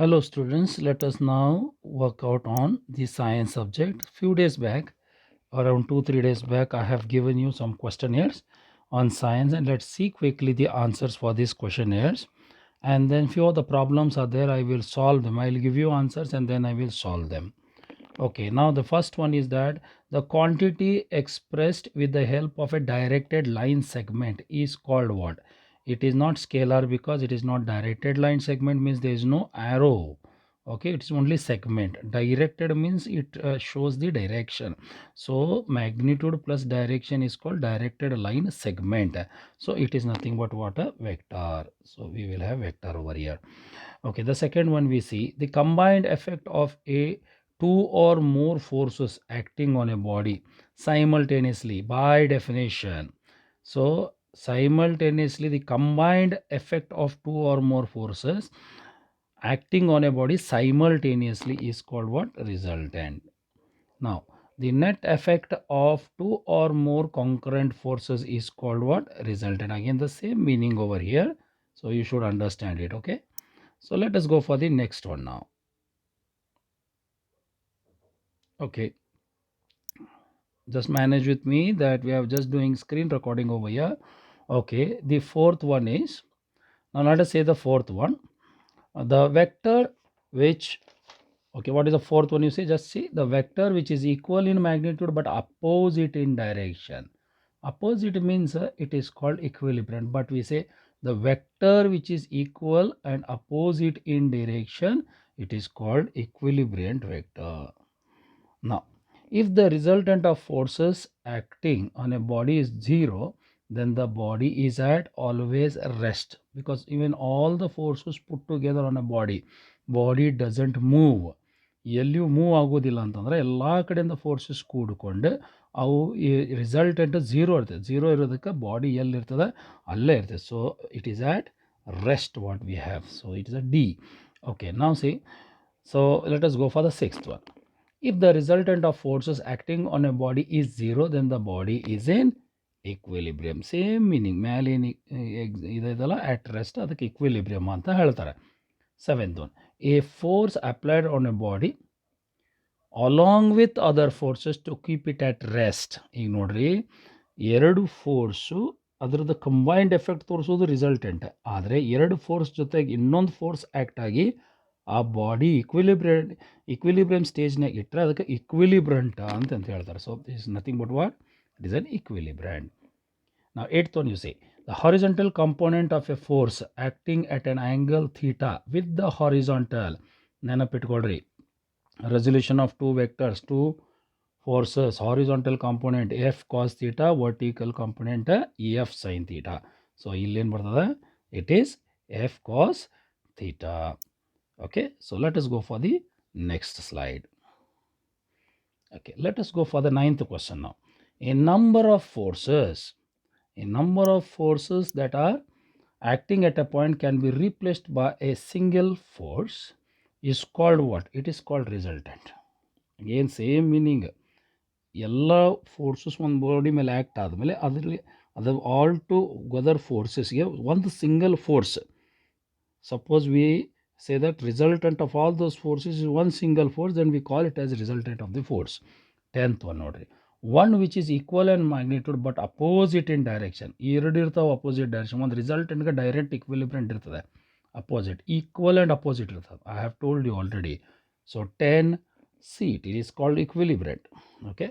Hello students, let us now work out on the science subject. Few days back, around 2-3 days back, I have given you some questionnaires on science, and let's see quickly the answers for these questionnaires. And then few of the problems are there, I will solve them. I'll give you answers and then I will solve them. Okay, now the first one is that the quantity expressed with the help of a directed line segment is called what? It is not scalar because it is not directed line segment, means there is no arrow. Okay, it is only segment. Directed means it shows the direction. So magnitude plus direction is called directed line segment. So it is nothing but what? A vector. So we will have vector over here. Okay, the second one we see the combined effect of a two or more forces acting on a body simultaneously by definition. So simultaneously the combined effect of two or more forces acting on a body simultaneously is called what? Resultant. Now the net effect of two or more concurrent forces is called what? Resultant. Again the same meaning over here, so you should understand it. Okay, so let us go for the next one now. Okay, just manage with me that we are just doing screen recording over here. Okay, the fourth one is, now let us say the fourth one. The vector which, okay, what is the fourth one? You say, just see the vector which is equal in magnitude but opposite in direction. Opposite means it is called equilibrium, but we say the vector which is equal and opposite in direction, it is called equilibrium vector. Now, if the resultant of forces acting on a body is zero, then the body is at always rest, because even all the forces put together on a body doesn't move. ಎಲ್ಲಿಯೂ move ಆಗೋದಿಲ್ಲ ಅಂತಂದರೆ ಎಲ್ಲ ಕಡೆಯಿಂದ forces ಕೂಡಿಕೊಂಡು ಅವು ಈ resultant zero ಇರ್ತದೆ. Zero ಇರೋದಕ್ಕೆ ಬಾಡಿ ಎಲ್ಲಿರ್ತದೆ ಅಲ್ಲೇ ಇರ್ತದೆ. So it is at rest what we have. So it is a D. Okay, ನಾವು see, so let us go for the sixth one. If the resultant of forces acting on a body is zero, then the body is in equilibrium. Same meaning. ಮೇಲೆ ಇದೆಲ್ಲ at rest, ಅದಕ್ಕೆ equilibrium ಅಂತ ಹೇಳ್ತಾರೆ. Seventh one. A force applied on a body along with other forces to keep it at rest. ಈಗ ನೋಡ್ರಿ, ಎರಡು force ಅದರದ್ದು combined effect ತೋರಿಸೋದು ರಿಸಲ್ಟೆಂಟ್. ಆದರೆ ಎರಡು ಫೋರ್ಸ್ ಜೊತೆಗೆ ಇನ್ನೊಂದು ಫೋರ್ಸ್ ಆ್ಯಕ್ಟ್ ಆಗಿ ಆ ಬಾಡಿ ಇಕ್ವಿಲಿಬ್ರಿಯಂ ಸ್ಟೇಜ್ನಾಗ ಇಟ್ಟರೆ ಅದಕ್ಕೆ ಇಕ್ವಿಲಿಬ್ರಂಟ್ ಅಂತ ಹೇಳ್ತಾರೆ. So this is nothing but what? It is an equilibrant. Now, eighth one you say, the horizontal component of a force acting at an angle theta with the horizontal, ನೆನಪಿಟ್ಕೊಳ್ರಿ, resolution of two vectors, two forces, horizontal component F cos theta, vertical component F sin theta. So, illen bartada, it is F cos theta. Okay, so let us go for the next slide. Okay, let us go for the ninth question now. A number of forces that are acting at a point can be replaced by a single force is called what? It is called resultant. Again same meaning. ಎಲ್ಲ forces ಒಂದು body ಮೇಲೆ act ಆದಮೇಲೆ ಅದರಲ್ಲಿ ಅದು all together ಫೋರ್ಸಸ್ಗೆ ಒಂದು single force, suppose we say that resultant of all those forces is one single force, then we call it as resultant of the force. 10th one ನೋಡ್ರಿ, one which is equal in magnitude but opposite in direction. ಎರಡು ಇರ್ತಾವೆ opposite direction. ಒಂದು ರಿಸಲ್ಟೆಂಟ್ಗೆ direct equilibrant ಇರ್ತದೆ, opposite equal and opposite ಇರ್ತದೆ. I have told you already. So 10C, it is called equilibrium. Okay,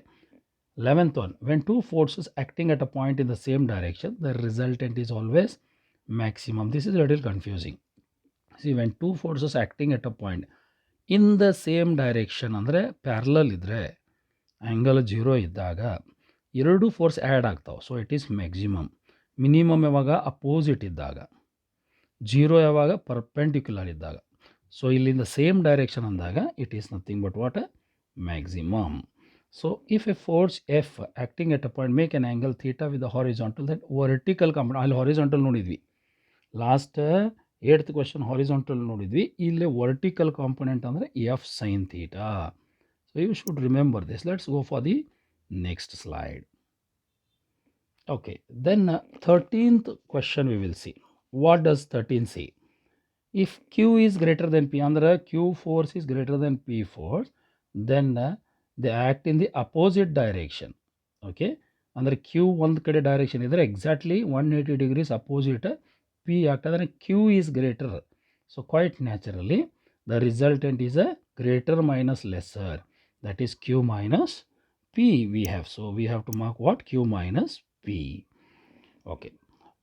11th one, when two forces acting at a point in the same direction, the resultant is always maximum. This is a little confusing. See, when two forces acting at a point in the same direction ಅಂದರೆ parallel ಇದ್ದರೆ, angle zero ಇದ್ದಾಗ ಎರಡು force add ಆಗ್ತಾವೆ. So it is maximum. Minimum ಯಾವಾಗ? Opposite ಇದ್ದಾಗ. Zero ಯಾವಾಗ? Perpendicular ಇದ್ದಾಗ. So ಇಲ್ಲಿಂದ ಸೇಮ್ ಡೈರೆಕ್ಷನ್ ಅಂದಾಗ it is nothing but what? Maximum. So if a force F acting at a point make N angle theta with the horizontal, that vertical component, ಅಲ್ಲಿ horizontal ನೋಡಿದ್ವಿ last 8th question, horizontal ನೋಡಿದ್ವಿ. ಇಲ್ಲಿ vertical component ಅಂದರೆ F sine theta. So you should remember this. Let's go for the next slide. Okay, then 13th question we will see. What does 13 say? If Q is greater than P, andre Q force is greater than P force, then they act in the opposite direction. Okay, andre Q ಒಂದು ಕಡೆ direction ಇದ್ರೆ exactly 180 degrees opposite P ಆಗ್ತದೆ. Q is greater, so quite naturally the resultant is a greater minus lesser, that is Q minus P we have. So we have to mark what? Q minus P. Okay,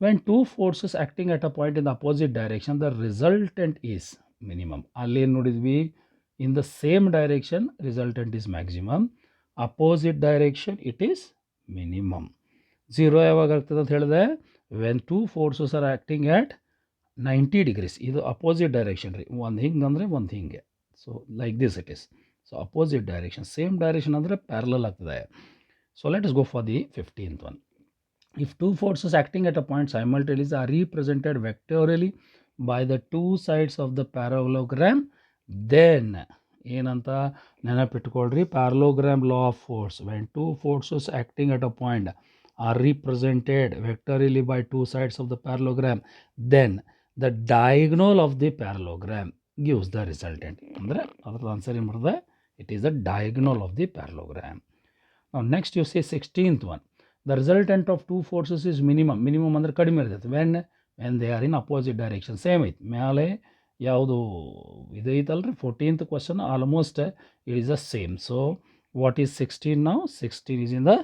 when two forces acting at a point in the opposite direction, the resultant is minimum. ಅಲ್ಲಿ ಏನು ನೋಡಿದ್ವಿ, in the same direction resultant is maximum, opposite direction it is minimum. Zero ಯಾವಾಗ ಆಗ್ತದೆ ಅಂತ ಹೇಳಿದೆ, when two forces are acting at 90 degrees, ಇದು opposite direction ರೀ, ಒಂದು ಹಿಂಗೆ ಅಂದರೆ ಒಂದು ಹಿಂಗೆ, so like this it is. So opposite direction, same direction ಅಂದರೆ ಪ್ಯಾರಲಲ್ ಆಗ್ತದೆ. So let us go for the 15th one. If two forces acting at a point simultaneously are represented vectorially by the two sides of the parallelogram, then ಏನಂತ ನೆನಪಿಟ್ಕೊಳ್ರಿ, parallelogram law of force. When two forces acting at a point are represented vectorially by two sides of the parallelogram, then the diagonal of the parallelogram gives the resultant. ಅಂದರೆ ಅದ್ರದ್ದು answer ಏನು ಬರ್ತದೆ, it is the diagonal of the parallelogram. Now next you see 16th one. The resultant of two forces is minimum. Minimum ಅಂದರೆ ಕಡಿಮೆ ಇರ್ತೈತೆ when they are in opposite direction. Same ಐತಿ, ಮೇಲೆ ಯಾವುದು ಇದು ಐತಲ್ರಿ 14th question, almost it is the same. So what is 16 now? 16 is in the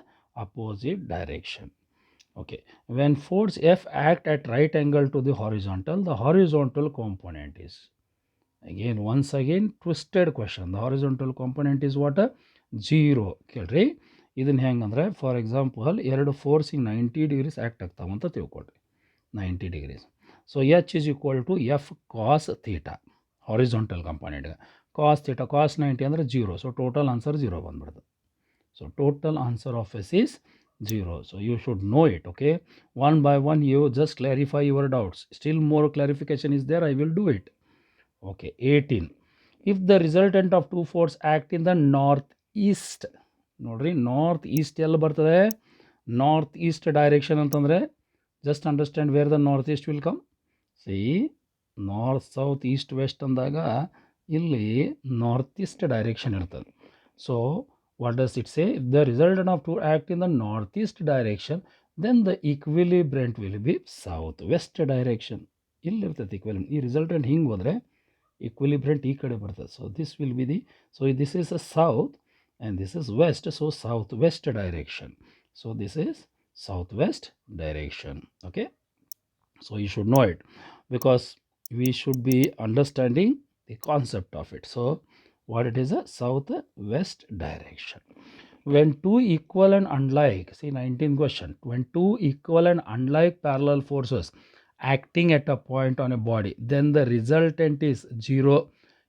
opposite direction. Okay, when force F act at right angle to the horizontal component is, again once again twisted question. The horizontal component is what? 0. ಕೇಳ್ರಿ, ಇದನ್ನು ಹೆಂಗಂದ್ರೆ for example ಎರಡು ಫೋರ್ಸಿಗೆ 90 degrees act ಆಗ್ತಾವಂತ ತಿಳ್ಕೊಳ್ರಿ, 90 degrees. ಸೊ H is equal to F cos theta, horizontal ಕಂಪೋನೆಂಟ್ಗೆ cos theta, cos 90 ಅಂದರೆ 0. ಸೊ ಟೋಟಲ್ ಆನ್ಸರ್ 0 ಬಂದ್ಬಿಡ್ತು. So total answer of S is 0. So you should know it. Okay, one by one you just clarify your doubts. Still more clarification is there, I will do it. Okay, 18. If the resultant of two forces act in the northeast, ನೋಡ್ರಿ north east ಎಲ್ಲಿ ಬರ್ತದೆ, ನಾರ್ತ್ East direction ಅಂತಂದರೆ just understand where the north east will come. See north south east west ಅಂದಾಗ ಇಲ್ಲಿ north East direction ಇರ್ತದೆ. So what does it say? If the resultant of two act in the northeast direction, then the equilibrium will be southwest direction. ಇಲ್ಲಿ ಇರ್ತದೆ equilibrium. ಈ resultant ಹಿಂಗೆ ಹೋದರೆ equilibrium ಈ ಕಡೆ ಬರ್ತದೆ. So this will be the, so this is a south and this is west, so southwest direction. So this is southwest direction. Okay, so you should know it because we should be understanding the concept of it. So what it is, a southwest direction. When two equal and unlike, see 19th question, when two equal and unlike parallel forces acting at a point on a body, then the resultant is 0.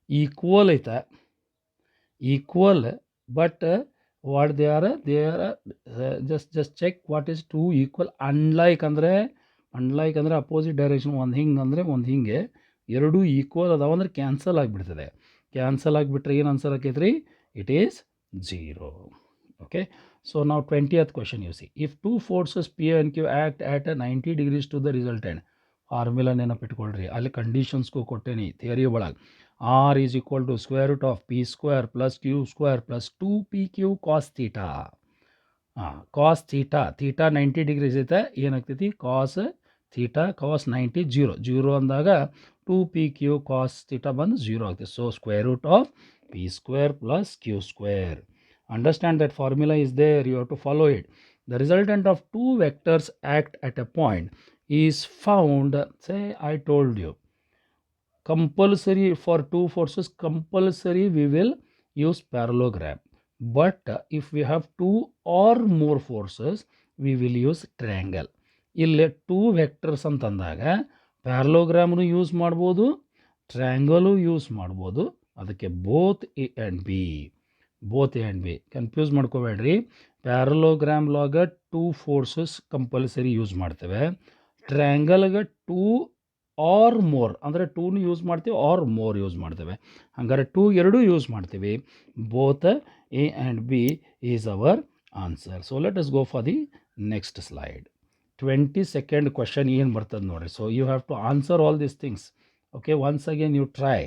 Equal ಐತ, equal, but what they are just check what is two equal. unlike ಅಂದರೆ opposite direction, ಒಂದು ಹಿಂಗೆ ಅಂದರೆ ಒಂದು ಹಿಂಗೆ, ಎರಡು equal ಅದಾವ ಅಂದರೆ ಕ್ಯಾನ್ಸಲ್ ಆಗಿಬಿಡ್ತದೆ. ಕ್ಯಾನ್ಸಲ್ ಆಗಿಬಿಟ್ರೆ ಏನು ಆನ್ಸರ್ ಆಕೈತ್ರಿ, ಇಟ್ ಈಸ್ 0. ಓಕೆ, ಸೊ ನಾವು 20th question you see. If two forces P and Q act at 90 degrees to the resultant, formula ನೆನಪಿಟ್ಕೊಳ್ರಿ, ಅಲ್ಲಿ ಕಂಡೀಷನ್ಸ್ಗೂ ಕೊಟ್ಟೇನಿ ಥಿಯರಿ ಒಳಗೆ. R is equal to square root of P square plus Q square plus 2PQ cos theta. cos theta, theta 90 degrees ಐತೆ, ಏನಾಗ್ತೈತಿ cos theta, cos 90 0 ಅಂದಾಗ 2PQ cos theta ಬಂದು 0 ಆಗ್ತೈತಿ. So square root of P square plus Q square. Understand that formula is there, you have to follow it. The resultant of two vectors act at a point is found, say I told you, compulsory for two forces, compulsory we will use parallelogram. But if we have two or more forces, we will use triangle. ಇಲ್ಲಿ two vectors ಅಂತಂದಾಗ ಪ್ಯಾರಲೋಗ್ರಾಮ್ನು use ಮಾಡ್ಬೋದು, triangle use ಮಾಡ್ಬೋದು. ಅದಕ್ಕೆ both A and B confuse ಮಾಡ್ಕೋಬೇಡ್ರಿ. Parallelogram ಲಾಗ two forces compulsory use ಮಾಡ್ತೇವೆ, ಟ್ರ್ಯಾಂಗಲ್ಗೆ ಟೂ ಆರ್ ಮೋರ್ ಅಂದರೆ ಟೂನು ಯೂಸ್ ಮಾಡ್ತೀವಿ, ಆರ್ ಮೋರ್ ಯೂಸ್ ಮಾಡ್ತೇವೆ. ಹಂಗಾರೆ ಟೂ ಎರಡೂ ಯೂಸ್ ಮಾಡ್ತೀವಿ. Both A and B is our answer. So let us go for the next slide. 22nd question ಏನು ಬರ್ತದೆ ನೋಡಿರಿ. So you have to answer all these things. Okay, once again you try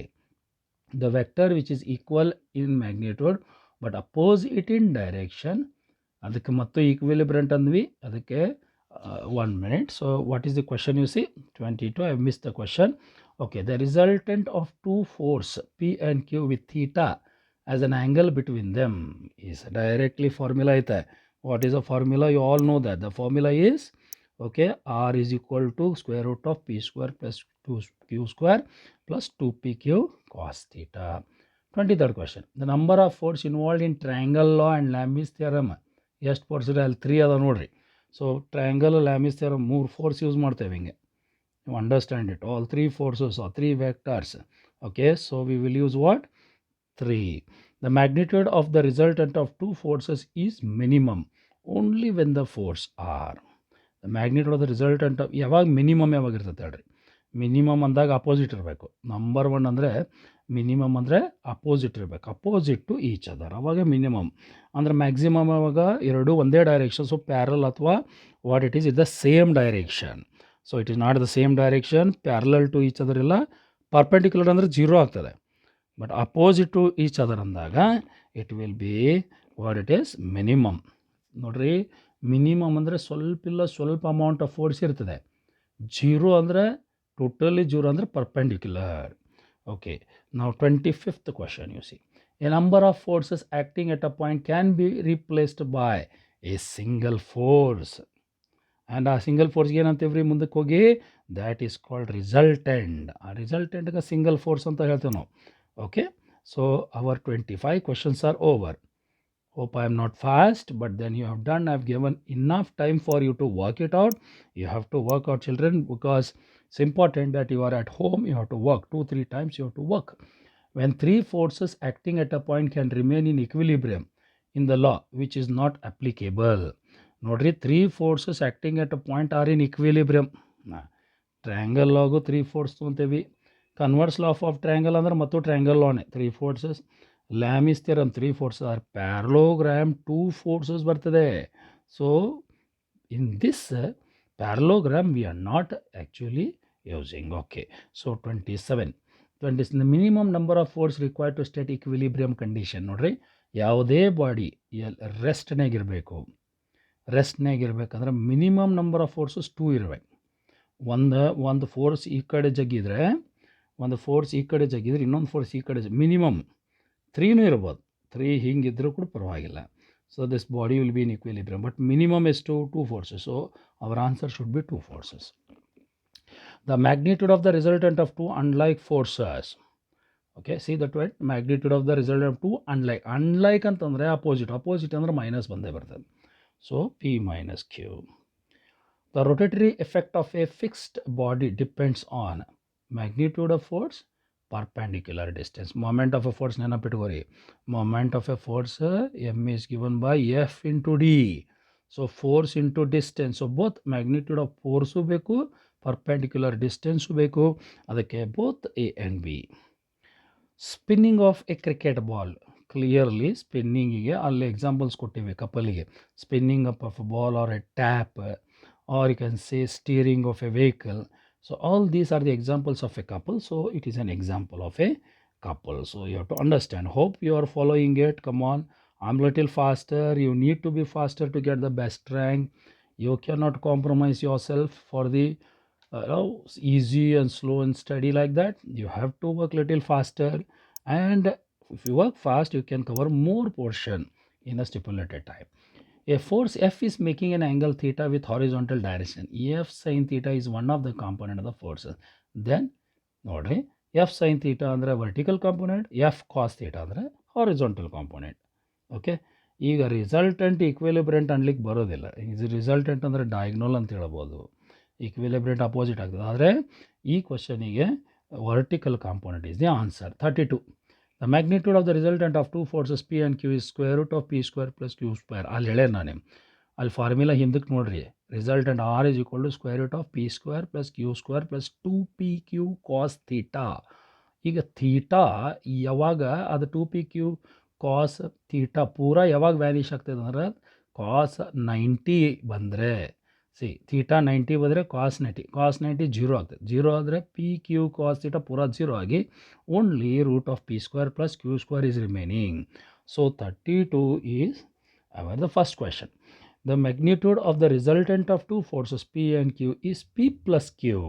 the vector which is equal in magnitude but oppose it in direction. ಅದಕ್ಕೆ ಮತ್ತು ಈಕ್ವಿಲಿಬ್ರೆಂಟ್ ಅಂದ್ವಿ ಅದಕ್ಕೆ 1 minute. So what is the question? You see 22, I missed the question. Okay, the resultant of two force P and Q with theta as an angle between them is directly formula ಐತೆ. What is the formula? You all know that the formula is, okay, R is equal to square root of P square plus 2Q square plus 2PQ cos theta. 23rd question. The number of force involved in triangle law and Lamb's theorem ಎಷ್ಟು force ಇದೆ ಅಲ್ಲಿ 3 ಅದ ನೋಡ್ರಿ. So triangle Lami's theorem 3 force use ಮಾಡ್ತೇವೆ ಹಿಂಗೆ. You understand it, all 3 forces or 3 vectors. Okay, so we will use what? 3. The magnitude of the resultant of two forces is minimum only when the force are. The magnitude of the resultant of ಯಾವಾಗ minimum ಯಾವಾಗ ಇರ್ತದೆ ಹೇಳ್ರಿ. Minimum ಅಂದಾಗ opposite ಇರಬೇಕು. Number 1 ಅಂದರೆ minimum ಅಂದರೆ opposite ಇರಬೇಕು, opposite to each other, ಅವಾಗ ಮಿನಿಮಮ್. ಅಂದರೆ ಮ್ಯಾಕ್ಸಿಮಮ್ ಅವಾಗ ಎರಡು ಒಂದೇ ಡೈರೆಕ್ಷನ್, ಸೊ ಪ್ಯಾರಲ್ ಅಥವಾ what it is the same direction. So it is not the same direction, parallel to each other ಇಲ್ಲ, ಪರ್ಪೆಂಡಿಕ್ಯುಲರ್ ಅಂದರೆ 0 ಆಗ್ತದೆ. But opposite to each other ಅಂದಾಗ it will be what it is minimum. ನೋಡ್ರಿ, minimum ಅಂದರೆ ಸ್ವಲ್ಪ amount of force ಇರ್ತದೆ. 0 ಅಂದರೆ totally 0 ಅಂದರೆ perpendicular. Okay, now 25th question, you see. A number of forces acting at a point can be replaced by a single force. And a single force ಏನಂತೀವ್ರಿ ಮುಂದಕ್ಕೆ ಹೋಗಿ, that is called resultant. ಆ resultantಗೆ single force ಅಂತ ಹೇಳ್ತೇವೆ ನಾವು. Okay, so our 25 questions are over. Hope I am not fast, but then you have done. I have given enough time for you to work it out. You have to work out, children, because it's important that you are at home. You have to work 2-3 times. You have to work. When 3 forces acting at a point can remain in equilibrium in the law, which is not applicable. Nodri, 3 forces acting at a point are in equilibrium. Triangle law go 3 forces ಅಂತೆವಿ. Converse law of triangle ಅಂದ್ರೆ ಮತ್ತು triangle law 3 forces. Lamb's theorem 3 forces are parallelogram 2 forces ಬರ್ತದೆ. So in this parallelogram we are not actually using. Okay, so 27. The minimum number of force required to state equilibrium condition. ನೋಡ್ರಿ, ಯಾವುದೇ body ರೆಸ್ಟ್ನಾಗಿರಬೇಕು. ರೆಸ್ಟ್ನಾಗಿರ್ಬೇಕಂದ್ರೆ minimum number of forces 2 ಇರಬೇಕು. ಒಂದು force ಈ ಕಡೆ ಜಗ್ಗಿದ್ರೆ ಇನ್ನೊಂದು ಫೋರ್ಸ್ ಈ ಕಡೆ ಮಿನಿಮಮ್ 3 ಇರ್ಬೋದು. 3 ಹಿಂಗಿದ್ರೂ ಕೂಡ ಪರವಾಗಿಲ್ಲ. So this body will be in equilibrium, but minimum is 2 forces. So our answer should be 2 forces. The magnitude of the resultant of 2 unlike forces. Okay, see that word, magnitude of the resultant of 2 unlike ಅಂತಂದರೆ opposite ಅಂದರೆ minus ಬಂದೇ ಬರ್ತದೆ. So P minus Q. The rotatory effect of a fixed body depends on magnitude of force, perpendicular distance. Moment of a force ನೆನಪಿಟ್ಕೋರಿ. Moment of a force M is given by F into D. So force into distance. So both magnitude of force ಬೇಕು, perpendicular distance ಬೇಕು. ಅದಕ್ಕೆ both A and B. Spinning of a cricket ball. Clearly ಸ್ಪಿನ್ನಿಂಗಿಗೆ ಅಲ್ಲಿ examples ಕೊಟ್ಟಿವೆ ಕಪಲಿಗೆ. Spinning up of a ball or a tap, or you can say steering of a vehicle. So all these are the examples of a couple. So it is an example of a couple. So you have to understand. Hope you are following it. Come on, I'm little faster. You need to be faster to get the best rank. You cannot compromise yourself for the easy and slow and steady like that. You have to work little faster, and if you work fast you can cover more portion in a stipulated time. A force F is making an angle theta with horizontal direction. F sin theta is one of the component of the forces. Then nodri, F sin theta andre vertical component, F cos theta andre horizontal component. Okay, ಈಗ resultant ಈಕ್ವಿಲಿಬ್ರೆಂಟ್ ಅನ್ಲಿಕ್ಕೆ ಬರೋದಿಲ್ಲ. ಇದು resultant ಅಂದರೆ diagonal ಅಂತ ಹೇಳ್ಬೋದು, ಈಕ್ವಿಲಿಬ್ರೆಂಟ್ opposite ಆಗ್ತದೆ. ಆದರೆ ಈ ಕ್ವಶನಿಗೆ vertical component is the answer. 32. The magnitude of the resultant of two forces P and Q is square root of P square plus Q square. ಅಲ್ಲಿ ಹೇಳೇ ನಾನು ಅಲ್ಲಿ ಫಾರ್ಮುಲಾ ಹಿಂದಕ್ಕೆ ನೋಡ್ರಿ. Resultant R is equal to square root of P square plus Q square plus 2PQ cos theta. ಈಗ theta ಯಾವಾಗ ಅದು 2PQ cos theta ಪೂರಾ ಯಾವಾಗ ವ್ಯಾನಿಷ್ ಆಗ್ತದೆ ಅಂದ್ರೆ cos 90 ಬಂದರೆ, ಸಿ ಥೀಟಾ 90 ಬಂದರೆ ಕಾಸ್ 90 ಜೀರೋ ಆಗ್ತದೆ. ಜೀರೋ ಆದರೆ ಪಿ ಕ್ಯೂ ಕಾಸ್ ಥೀಟಾ ಪೂರಾ ಜೀರೋ ಆಗಿ only root of P square plus Q square is remaining. So 32 is our the first question. The magnitude of the resultant of two forces P and Q is P plus Q.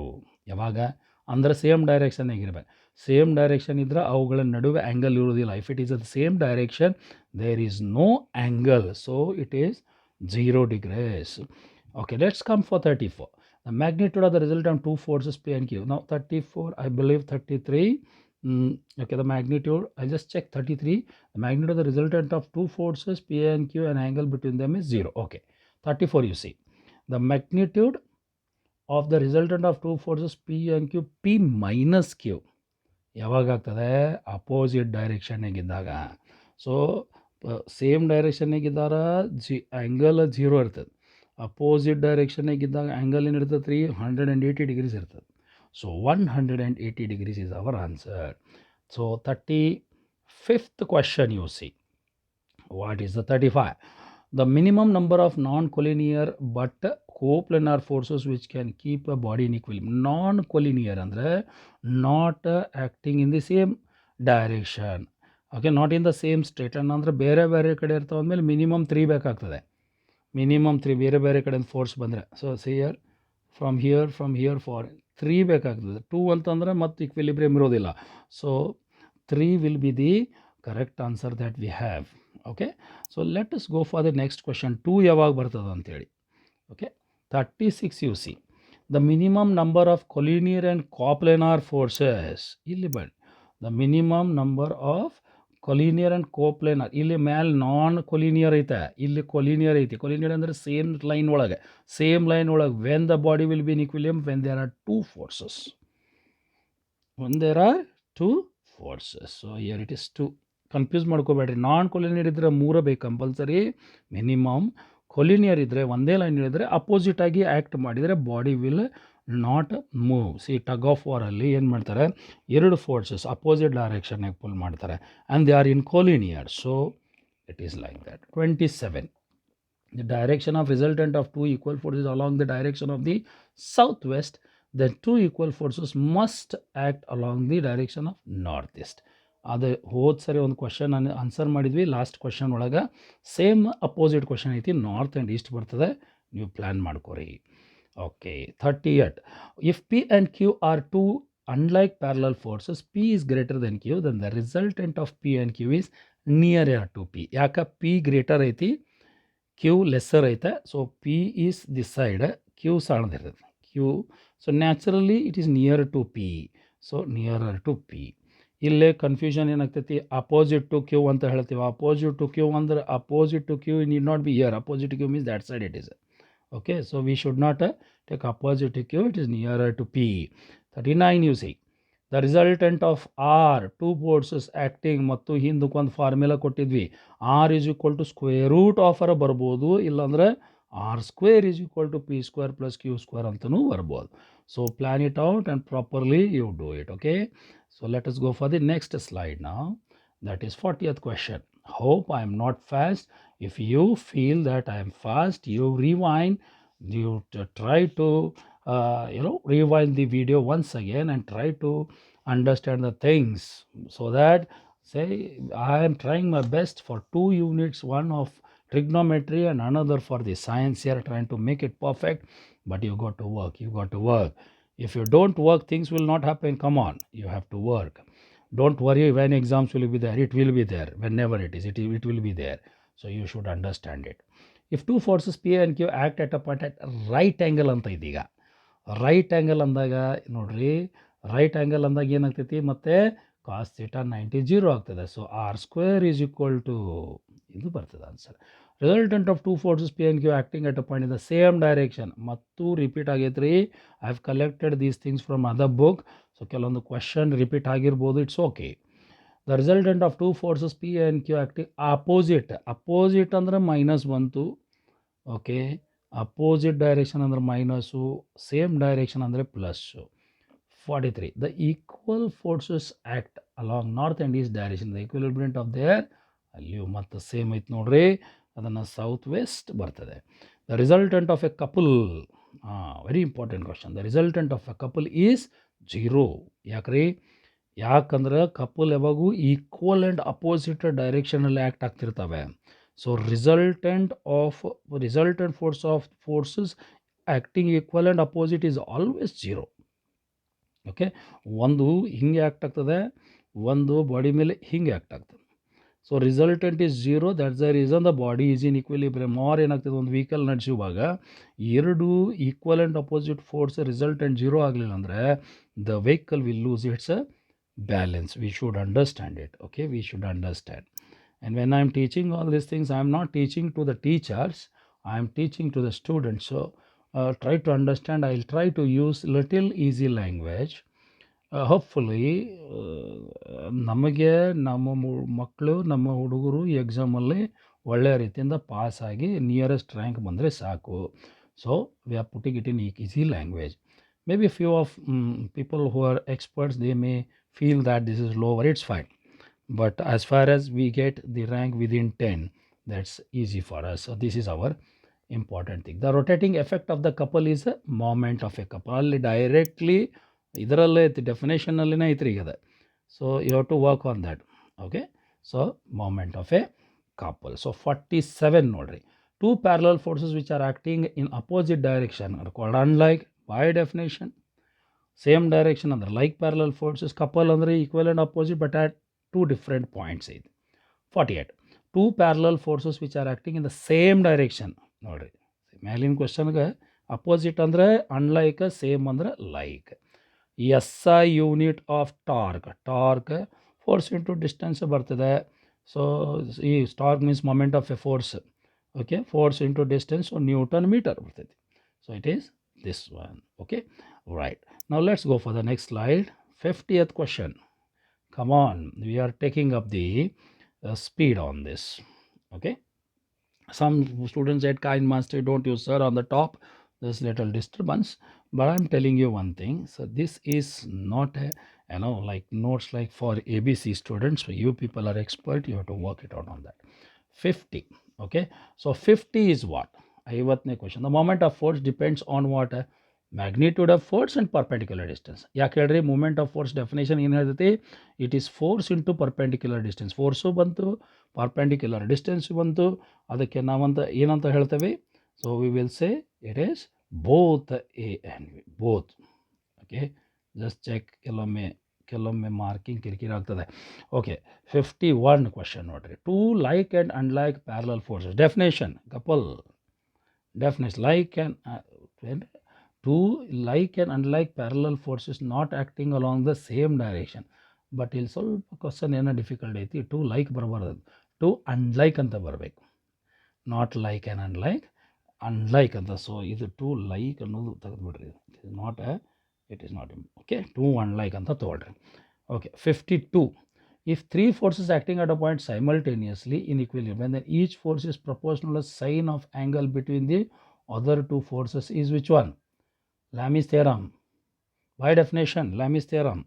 ಯಾವಾಗ ಅಂದರೆ same ಡೈರೆಕ್ಷನ್ನಾಗ ಇರಬೇಕು. Same direction ಇದ್ದರೆ ಅವುಗಳ ನಡುವೆ angle ಇರುವುದಿಲ್ಲ. If it is the same direction there is no angle, so it is 0 degrees. Okay, let's come for 34. The magnitude of the resultant two forces P and Q. Now 34, I believe 33. Okay, the magnitude, I'll just check 33. The magnitude of the resultant of two forces P and Q, and angle between them is 0. Okay, 34 you see. The magnitude of the resultant of two forces P and Q, P minus Q. ಯಾವಾಗ ಆಗ್ತದೆ? Opposite ಡೈರೆಕ್ಷನ್ನಿಗಿದ್ದಾಗ. So same ಡೈರೆಕ್ಷನ್ನಿಗಿದ್ದಾಗ angle 0 ಇರ್ತದೆ. Opposite ಡೈರೆಕ್ಷನ್ನಿಗಿದ್ದಾಗ angle ಏನಿರ್ತದೆ ರೀ? 180 degrees ಇರ್ತದೆ. So 180 degrees is our answer. So 35th question you see. What is the 35? The minimum number of non-collinear but coplanar forces which can keep a body in equilibrium. Non-collinear ಅಂದರೆ not acting in the same direction. Okay, not in the same state ಅಂದರೆ ಬೇರೆ ಬೇರೆ ಕಡೆ ಇರ್ತಾವೆ ಅಂದಮೇಲೆ minimum 3 ಬೇಕಾಗ್ತದೆ. Minimum 3 ಬೇರೆ ಬೇರೆ ಕಡೆಯಿಂದ ಫೋರ್ಸ್ ಬಂದರೆ. So see from here for 3 ಬೇಕಾಗ್ತದೆ. 2 ಅಂತಂದರೆ ಮತ್ತು ಇಕ್ವಿಲಿಬ್ರಿಯಮ್ ಇರೋದಿಲ್ಲ. So 3 will be the correct answer that we have. Okay, so let us go for the next question. 2 ಯಾವಾಗ ಬರ್ತದೆ ಅಂತೇಳಿ. Okay, 36 you see. The minimum number of collinear and coplanar forces. ಇಲ್ಲಿ ಬನ್ನಿ, the minimum number of collinear and coplanar. ಇಲ್ಲಿ ಮ್ಯಾಲೆ ನಾನ್ collinear ಐತೆ, ಇಲ್ಲಿ collinear ಐತಿ. ಕೊಲಿನಿಯರ್ ಅಂದರೆ ಸೇಮ್ ಲೈನ್ ಒಳಗೆ when the body will be in equilibrium when there are two forces. So here it is 2. Confuse ಮಾಡ್ಕೋಬೇಡ್ರಿ. ನಾನ್ ಕೊಲಿನಿಯರ್ ಇದ್ದರೆ 3 ಬೇಕು ಕಂಪಲ್ಸರಿ ಮಿನಿಮಮ್. ಕೊಲಿನಿಯರ್ ಇದ್ದರೆ ಒಂದೇ ಲೈನ್ ಇದ್ದರೆ ಅಪೋಸಿಟ್ ಆಗಿ ಆ್ಯಕ್ಟ್ ಮಾಡಿದರೆ body will not move. See tug of ವಾರಲ್ಲಿ ಏನು ಮಾಡ್ತಾರೆ? 2 ಫೋರ್ಸಸ್ ಅಪೋಸಿಟ್ ಡೈರೆಕ್ಷನ್ಗೆ ಪುಲ್ ಮಾಡ್ತಾರೆ and they are in collinear. So it is like that. 27. The direction of resultant of two equal forces along the direction of the southwest, then two equal forces must act along the direction of northeast. ಅದು ಹೋದ ಸರಿ ಒಂದು question answer ಮಾಡಿದ್ವಿ. Last question ಒಳಗೆ same opposite question ಐತಿ, north and east ಬರ್ತದೆ. ನೀವು plan ಮಾಡ್ಕೊರಿ. Okay, 38. If P and Q are two unlike parallel forces, P is greater than Q, then the resultant of P and Q is nearer to P. ಯಾಕೆ P greater ಐತಿ, Q lesser ಐತೆ. So P is this side, Q ಸಣ್ಣದಿರ್ತದೆ. Q, so naturally it is near to P. So nearer to P. ಇಲ್ಲೇ confusion ಏನಾಗ್ತೈತಿ? Opposite to Q ಅಂತ ಹೇಳ್ತೀವಿ. Opposite to Q ಅಂದರೆ opposite to Q need not be here. Opposite Q means that side it is. Okay, so we should not take opposite to Q, it is nearer to P. 39 you see. The resultant of R two forces acting. ಮತ್ತು ಹಿಂದಕ್ಕೊಂದು formula ಕೊಟ್ಟಿದ್ವಿ. R is equal to square root of R ಬರ್ಬೋದು, ಇಲ್ಲಾಂದರೆ R square is equal to P square plus Q square ಅಂತಲೂ ಬರ್ಬೋದು. So plan it out and properly you do it. Okay, so let us go for the next slide now. That is 40th question. Hope I am not fast. If you feel that I am fast, you rewind. You try to rewind the video once again and try to understand the things, so that say I am trying my best for 2 units, one of trigonometry and another for the science here, trying to make it perfect. But you got to work. If you don't work, things will not happen. Come on, you have to work. Don't worry when exams will be there. It will be there. Whenever it is, it will be there. So you should understand it. If two forces P and Q act at a point at right angle ಅಂತ ಇದೀಗ right angle ಅಂದಾಗ ನೋಡ್ರಿ, right angle ಅಂದಾಗ ಏನಾಗ್ತೈತಿ? ಮತ್ತು cos theta 90 0 ಆಗ್ತದೆ. So R square is equal to ಇದು ಬರ್ತದೆ answer. Resultant of two forces P and Q acting at a point in the same direction. ಮತ್ತು ರಿಪೀಟ್ ಆಗೈತೆ ರೀ. I have collected these things from other book. So ಕೆಲವೊಂದು question repeat ಆಗಿರ್ಬೋದು, it's okay. The resultant of two forces P and Q acting opposite ಅಂದರೆ minus ಬಂತು. Okay, opposite direction ಅಂದರೆ minus, same direction ಅಂದರೆ plus. 43. The equal forces act along north and east direction. The equilibrant of their ಅಲ್ಲಿಯೂ ಮತ್ತು same ಐತೆ ನೋಡ್ರಿ, ಅದನ್ನು south west ಬರ್ತದೆ. The resultant of a couple very important question. The resultant of a couple is 0. ಯಾಕ್ರಿ? ಯಾಕಂದ್ರೆ couple ಯಾವಾಗೂ equal and opposite ಡೈರೆಕ್ಷನಲ್ಲಿ ಆ್ಯಕ್ಟ್ ಆಗ್ತಿರ್ತವೆ. So resultant forces acting equal and opposite is always 0. Okay, ಒಂದು ಹಿಂಗೆ act ಆಗ್ತದೆ, ಒಂದು ಬಾಡಿ ಮೇಲೆ ಹಿಂಗೆ ಆ್ಯಕ್ಟ್ ಆಗ್ತದೆ. So resultant is 0. That's the reason the body is in equilibrium. Or ಏನಾಗ್ತದೆ, ಒಂದು ವೆಹಿಕಲ್ ನಡೆಸುವಾಗ ಎರಡು equal and opposite force resultant 0 ಆಗಲಿಲ್ಲ ಅಂದರೆ the vehicle will lose its balance. We should understand it. Okay, we should understand. And when I am teaching all these things, I am not teaching to the teachers, I am teaching to the students. So try to understand. I'll try to use little easy language. Hopefully ನಮಗೆ ನಮ್ಮ ಮಕ್ಕಳು, ನಮ್ಮ ಹುಡುಗರು ಈ ಎಕ್ಸಾಮಲ್ಲಿ ಒಳ್ಳೆಯ ರೀತಿಯಿಂದ pass ಆಗಿ ನಿಯರೆಸ್ಟ್ ರ್ಯಾಂಕ್ ಬಂದರೆ ಸಾಕು. So we are putting it in easy language. Maybe few of people who are experts, they may feel that this is lower, it's fine. But as far as we get the rank within 10, that's easy for us. So this is our important thing. The rotating effect of the couple is a moment of a couple. Alli directly idaralle definition allina itri ide. So you have to work on that. Okay, so moment of a couple. So 47 nodri. Two parallel forces which are acting in opposite direction are called unlike. By definition, same direction ಅಂದ್ರೆ like parallel forces. Couple ಅಂದರೆ equal and opposite but at two different points ಇದೆ. 48. Two parallel forces which are acting in the same direction. ನೋಡ್ರಿ, ಮೇಲಿನ ಕ್ವಶನ್ಗೆ opposite ಅಂದರೆ unlike, same ಅಂದರೆ like. SI unit of torque force into distance ಬರ್ತದೆ. So ಈ torque means moment of a force. Okay, force into distance newton metre ಬರ್ತೈತಿ. So it is this one. Okay, right. Now let's go for the next slide. 50th question. Come on, we are taking up the speed on this. Okay, some students at kind master don't use sir on the top, there's little disturbance, but I'm telling you one thing. So this is not a like notes like for ABC students. So you people are expert, you have to work it out on that. 50. Okay, so 50 is what? 50ನೇ question. The moment of force depends on what? Magnitude of force and perpendicular distance. ಯಾಕೆ ಹೇಳ್ರಿ? Moment of force definition ಏನು ಹೇಳ್ತೈತಿ? It is force into perpendicular distance. Force ಬಂತು, perpendicular distance ಬಂತು. ಅದಕ್ಕೆ ನಾವಂತ ಏನಂತ ಹೇಳ್ತೇವೆ? So we will say it is both A and B, both. Okay, just check. ಕೆಲವೊಮ್ಮೆ ಮಾರ್ಕಿಂಗ್ ಕಿರಿಕಿರಿ ಆಗ್ತದೆ. ಓಕೆ, 51 ಕ್ವಶನ್ ನೋಡ್ರಿ. Two like and unlike parallel forces. Definition couple. Definition: like and two like and unlike parallel forces not acting along the same direction. But ಇಲ್ಲಿ ಸ್ವಲ್ಪ question ಏನೋ difficult ಐತಿ. To like ಬರಬಾರ್ದು, to unlike ಅಂತ ಬರಬೇಕು. Not like and unlike ಅಂತ. So ಇದು to like ಅನ್ನೋದು ತೆಗೆದುಬಿಡ್ರಿ. It is not okay. To unlike ಅಂತ ತೊಗೊಳ್ರಿ. Okay, 52. If three forces acting at a point simultaneously in equilibrium, then each force is proportional to sine of angle between the other two forces is which one? Lami's theorem. By definition, Lami's theorem.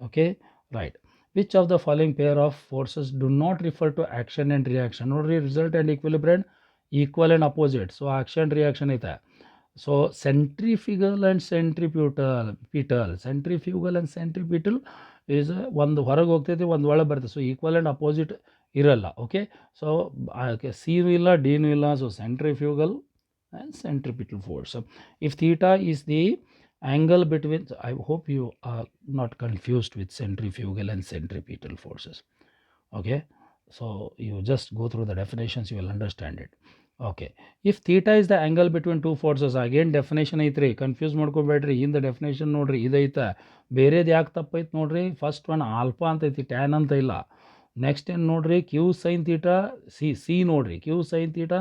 Okay, right. Which of the following pair of forces do not refer to action and reaction? Nodri, result and equilibrium equal and opposite. So action reaction ita. So centrifugal and centripetal. Centrifugal and centripetal is ಒಂದು ಹೊರಗೆ ಹೋಗ್ತೈತಿ, ಒಂದು ಒಳಗೆ ಬರ್ತದೆ. So equal and opposite ಇರಲ್ಲ. Okay, so ಸಿನೂ ಇಲ್ಲ, ಡಿನೂ ಇಲ್ಲ. So centrifugal and centripetal force. If theta is the angle between, I hope you are not confused with centrifugal and centripetal forces. Okay, so you just go through the definitions, you will understand it. Okay, if theta is the angle between two forces, again definition ಐತ್ರಿ, confuse ಮಾಡ್ಕೋಬೇಡ್ರಿ. ಇಂದ definition ನೋಡ್ರಿ, ಇದೈತ. ಬೇರೆದು ಯಾಕೆ ತಪ್ಪೈತೆ ನೋಡ್ರಿ? First one alpha ಅಂತ ಐತಿ, tan ಅಂತ ಇಲ್ಲ. ನೆಕ್ಸ್ಟ್ ಏನು ನೋಡ್ರಿ? Q sine theta. ಸಿ ನೋಡ್ರಿ, q sine theta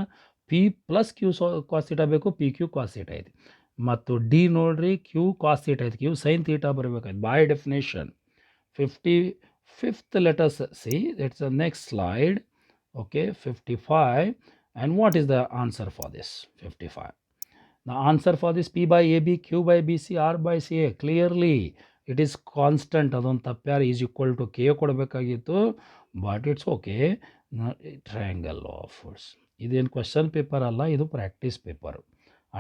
p plus Q cos theta ಬೇಕು, ಪಿ ಕ್ಯೂ ಕಾಸ್ ತೀಟಾ ಐತಿ. ಮತ್ತು ಡಿ ನೋಡ್ರಿ, ಕ್ಯೂ ಕಾಸ್ ತೀಟಾ ಐತಿ, ಕ್ಯೂ ಸೈನ್ ತೀಟಾ ಬರಬೇಕಾಯ್ತು by definition. 55th let us see. That's the next slide. Okay, 55. And what is the answer for this? 55. The answer for this P by AB, Q by BC, R by CA. Clearly it is constant. ಅದೊಂದು ತಪ್ಪ್ಯಾರ is equal to k ಕೊಡಬೇಕಾಗಿತ್ತು, but it's okay. Triangle of force. ಇದೇನು question paper ಅಲ್ಲ, ಇದು practice paper.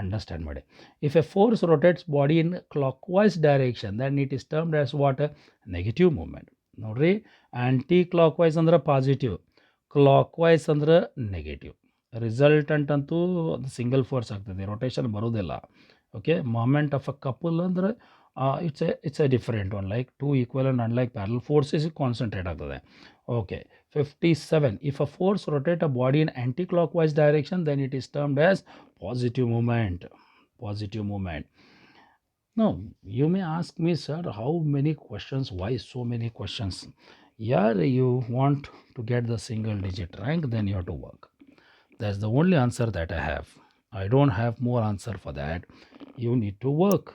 Understand ಮಾಡಿ. If a force rotates body in clockwise direction then it is termed as what negative moment. ನೋಡ್ರಿ, anti clockwise ಅಂದ್ರೆ positive, clockwise ಅಂದ್ರೆ negative. Resultant ಅಂತೂ ಅದು single force ಆಗ್ತದೆ, ರೊಟೇಷನ್ ಬರೋದಿಲ್ಲ. Okay, moment of a couple ಅಂದರೆ it's a different one, like two equal and unlike parallel forces concentrate ಆಗ್ತದೆ. Okay, 57. If a force rotate a body in anti-clockwise direction, then it is termed as positive movement. Positive movement. Now, you may ask me, sir, how many questions? Why so many questions? Yeah, you want to get the single digit rank, then you have to work. That's the only answer that I have. I don't have more answer for that. You need to work.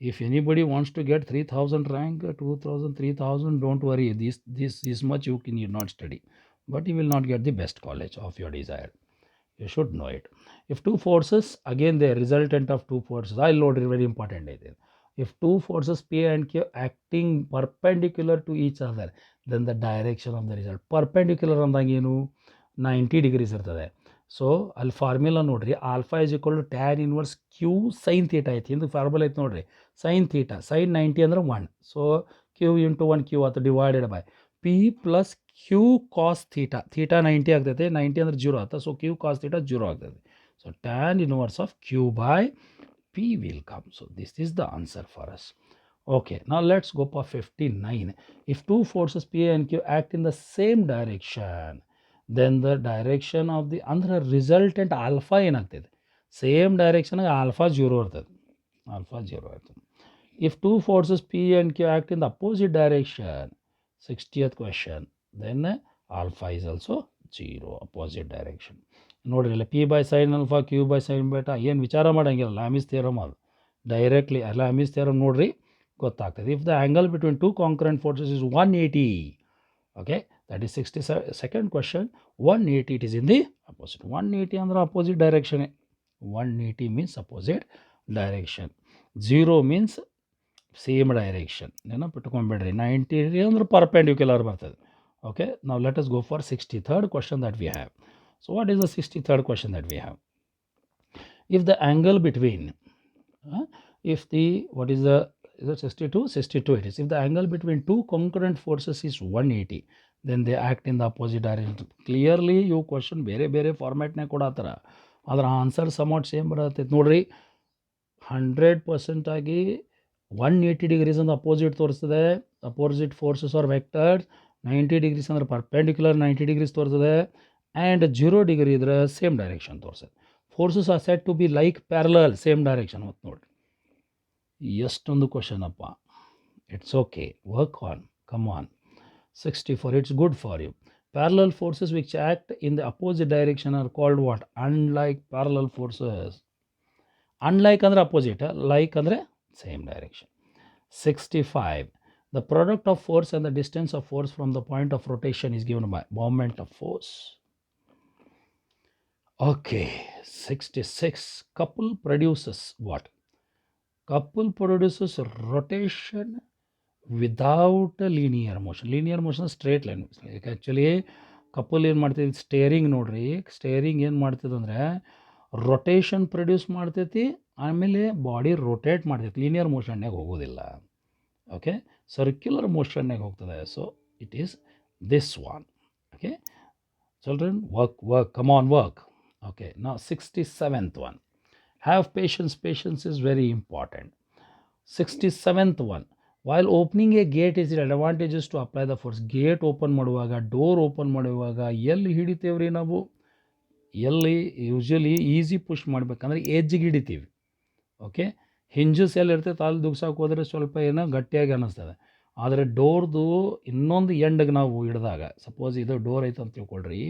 If anybody wants to get 3000 rank, 2000, 3000, don't worry. This much you need not study, but you will not get the best college of your desire. You should know it. If two forces, again the resultant of two forces, I'll note it, very important. If two forces P and Q acting perpendicular to each other, then the direction of the result. Perpendicular ಅಂದಾಗ ಏನು, 90 degrees ಇರ್ತದೆ. So ಅಲ್ಲಿ formula ನೋಡ್ರಿ, alpha is equal to tan inverse Q sine theta ಐತಿ. ಹಿಂದೆ formula ಐತೆ ನೋಡ್ರಿ, sine theta, sign 90 ಅಂದ್ರೆ 1. ಸೊ ಕ್ಯೂ ಇಂಟು 1 ಕ್ಯೂ ಆಯ್ತು, divided by P plus Q cos theta. Theta 90 ಆಗ್ತೈತೆ, 90 ಅಂದ್ರೆ 0 ಆಗ್ತದೆ. ಸೊ ಕ್ಯೂ ಕಾಸ್ ಥೀಟಾ 0 ಆಗ್ತದೆ. So tan inverse of Q by P will come. So this is the answer for us. Okay, now let's go for 59. If two forces P and Q act in the same direction, then the direction of the ಅಂದ್ರೆ resultant alpha ಏನಾಗ್ತದೆ, same ಡೈರೆಕ್ಷನ್ಗೆ alpha 0 ಇರ್ತದೆ, alpha 0 ಇರ್ತದೆ. If two forces P and Q act in the opposite direction, 60th question, then alpha is also 0, opposite direction. ನೋಡ್ರಿ ಇಲ್ಲ, P by sin alpha, Q by sin beta ಏನು ವಿಚಾರ ಮಾಡೋಂಗಿಲ್ಲ, Lami's theorem ಅದು directly. Lami's theorem ನೋಡ್ರಿ ಗೊತ್ತಾಗ್ತದೆ. If the angle between two concurrent forces is 180, okay, that is 62nd question. 180 it is in the opposite. 180 ಅಂದ್ರೆ opposite direction. 180 means opposite direction. 0 means same direction. ನೆನಪಿಟ್ಕೊಂಡ್ಬಿಡ್ರಿ, 90 ಅಂದ್ರೆ perpendicular ಬರ್ತದೆ. Okay, ನಾವು let us go for 63rd question that we have. So what is the 63rd question that we have? If the angle between if the what is the 62? 62 it is. If the angle between two concurrent forces is 180, then they act in the opposite direction. Clearly you question ಬೇರೆ ಬೇರೆ ಫಾರ್ಮ್ಯಾಟ್ನಾಗ ಕೊಡತ್ತಾರ, ಅದರ answer ಸಮೌಟ್ same ಬರತ್ತೆ ನೋಡ್ರಿ. 100% ಆಗಿ 180 degrees ಅಂದ್ರೆ opposite ತೋರಿಸ್ತದೆ. Opposite forces are vectors. 90 degrees ಅಂದ್ರೆ ಪರ್ಪೆಂಡಿಕ್ಯುಲರ್ 90 ಡಿಗ್ರೀಸ್ ತೋರಿಸ್ತದೆ. ಆ್ಯಂಡ್ 0 ಡಿಗ್ರಿ ಇದ್ರೆ ಸೇಮ್ ಡೈರೆಕ್ಷನ್ ತೋರಿಸ್ತದೆ. Forces are set to be like parallel, same direction. ಮತ್ತು ನೋಡ್ರಿ ಎಷ್ಟೊಂದು ಕ್ವಶನ್ ಅಪ್ಪ. It's okay, work on, come on. 64, it's good for you. Parallel forces which act in the opposite direction are called what? Unlike parallel forces. Unlike ಅಂದ್ರೆ opposite, like ಅಂದರೆ same direction. 65. The product of force and the distance of force from the point of rotation is given by moment of force. Okay, 66. Couple produces what? Couple produces rotation without linear motion. Linear motion straight line. Actually couple ಏನು ಮಾಡ್ತೈತಿ, steering ನೋಡ್ರಿ, steering ಏನು ಮಾಡ್ತದೆ ಅಂದರೆ rotation produce ಮಾಡ್ತೈತಿ, ಆಮೇಲೆ body rotate ಮಾಡ್ತೈತಿ, linear ಮೋಷನ್ನಾಗ ಹೋಗೋದಿಲ್ಲ. ಓಕೆ, ಸರ್ಕ್ಯುಲರ್ ಮೋಷನ್ನಾಗ ಹೋಗ್ತದೆ. So it is this one. Okay children, work, come on, work. Okay, ನಾ 67th one. Have patience. Patience is very important. 67th one. While opening a gate is it advantages to apply the force. Gate open ಮಾಡುವಾಗ, door open ಮಾಡುವಾಗ ಎಲ್ಲಿ ಹಿಡಿತೇವ್ರಿ ನಾವು, ಎಲ್ಲಿ usually easy push ಮಾಡ್ಬೇಕಂದ್ರೆ ಎಜ್ಜಿಗೆ ಹಿಡಿತೀವಿ. Okay, hinges ಎಲ್ಲಿ ಇರ್ತೈತೆ ಅಲ್ಲಿ ದುಗ್ಸಕ್ಕೆ ಹೋದರೆ ಸ್ವಲ್ಪ ಏನೋ ಗಟ್ಟಿಯಾಗಿ ಅನ್ನಿಸ್ತದೆ. ಆದರೆ ಡೋರ್ದು ಇನ್ನೊಂದು ಎಂಡ್ಗೆ ನಾವು ಹಿಡಿದಾಗ, ಸಪೋಸ್ ಇದು ಡೋರ್ ಐತೆ ಅಂತ ತಿಳ್ಕೊಳ್ರಿ,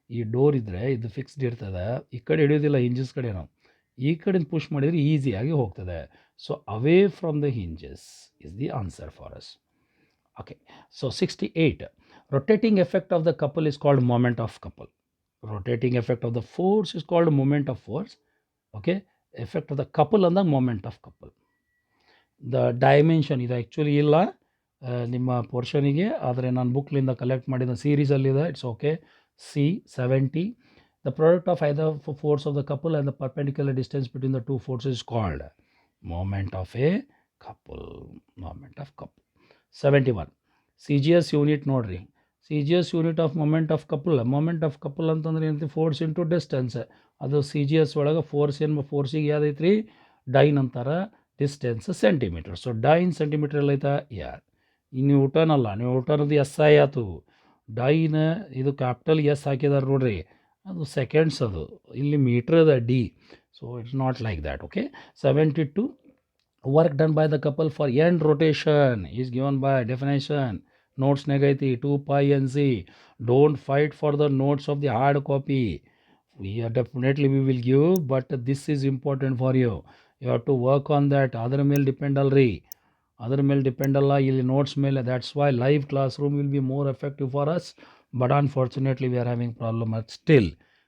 ಈ ಡೋರ್ ಇದ್ದರೆ ಇದು ಫಿಕ್ಸ್ಡ್ ಇರ್ತದೆ, ಈ ಕಡೆ ಹಿಡಿಯೋದಿಲ್ಲ, ಹಿಂಜಸ್ ಕಡೆ ನಾವು ಈ ಕಡೆಯಿಂದ ಪುಷ್ ಮಾಡಿದರೆ ಈಸಿಯಾಗಿ ಹೋಗ್ತದೆ. So away from the hinges is the answer for us. Okay, so 68. Rotating effect of the couple is called moment of couple. Rotating effect of the force is called moment of force. Okay, effect of the couple and the moment of couple. The dimension ಇದು actually ಇಲ್ಲ ನಿಮ್ಮ ಪೋರ್ಷನಿಗೆ, ಆದರೆ ನಾನು ಬುಕ್ಲಿಂದ collect ಮಾಡಿದ ಸೀರೀಸಲ್ಲಿದೆ. It's okay. C 70. The product of either force of the couple and the perpendicular distance between the two forces is called moment of a couple. Moment of couple. 71. CGS unit ನೋಡ್ರಿ. CGS unit of moment of couple. Moment of couple ಅಂತಂದ್ರೆ ಏನಂತ force into distance. ಅದು CGS ಒಳಗೆ ಫೋರ್ಸಿಗೆ ಯಾವ್ದೈತ್ರಿ dine ಅಂತಾರ, distance centimetre. So dying centimetre ಎಲ್ಲ ಐತಾ ಯಾರ್ Newton ಅಲ್ಲ, ನ್ಯೂಟನ್ದು ಎಸ್ ಐ ಆತು. ಡೈನ್ ಇದು ಕ್ಯಾಪಿಟಲ್ ಎಸ್ ಹಾಕಿದಾರೆ ನೋಡ್ರಿ, ಅದು ಸೆಕೆಂಡ್ಸ್, ಅದು ಇಲ್ಲಿ ಮೀಟರ್ ಅದ D. So it's not like that. Okay. 72. Work done by the couple for end rotation is given by definition. Notes negati 2 pi nc. Don't fight for the notes of the hard copy. We are definitely we will give, but this is important for you. You have to work on that. Other ಮೇಲೆ depend ಅಲ್ರಿ, ಅದರ ಮೇಲೆ depend ಅಲ್ಲ, ಇಲ್ಲಿ notes ಮೇಲೆ. That's why live class room will be more effective for us, but unfortunately we are having problem. But still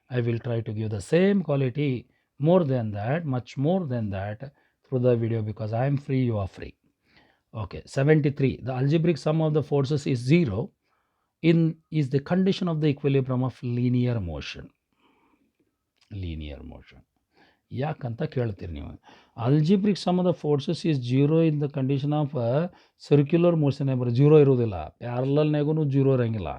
I will try to give the same quality, more than that, much more than that, through the video, because I am free, you are free. Okay. 73. The algebraic sum of the forces is 0 is the condition of the equilibrium of linear motion. ಯಾಕಂತ ಕೇಳ್ತೀರಿ ನೀವು. Algebraic sum of the forces is 0 in the condition of circular motion. ಬರೋ 0 ಇರೋದಿಲ್ಲ, ಪ್ಯಾರಲಲ್ನಾಗೂ 0 ಇರೋಂಗಿಲ್ಲ,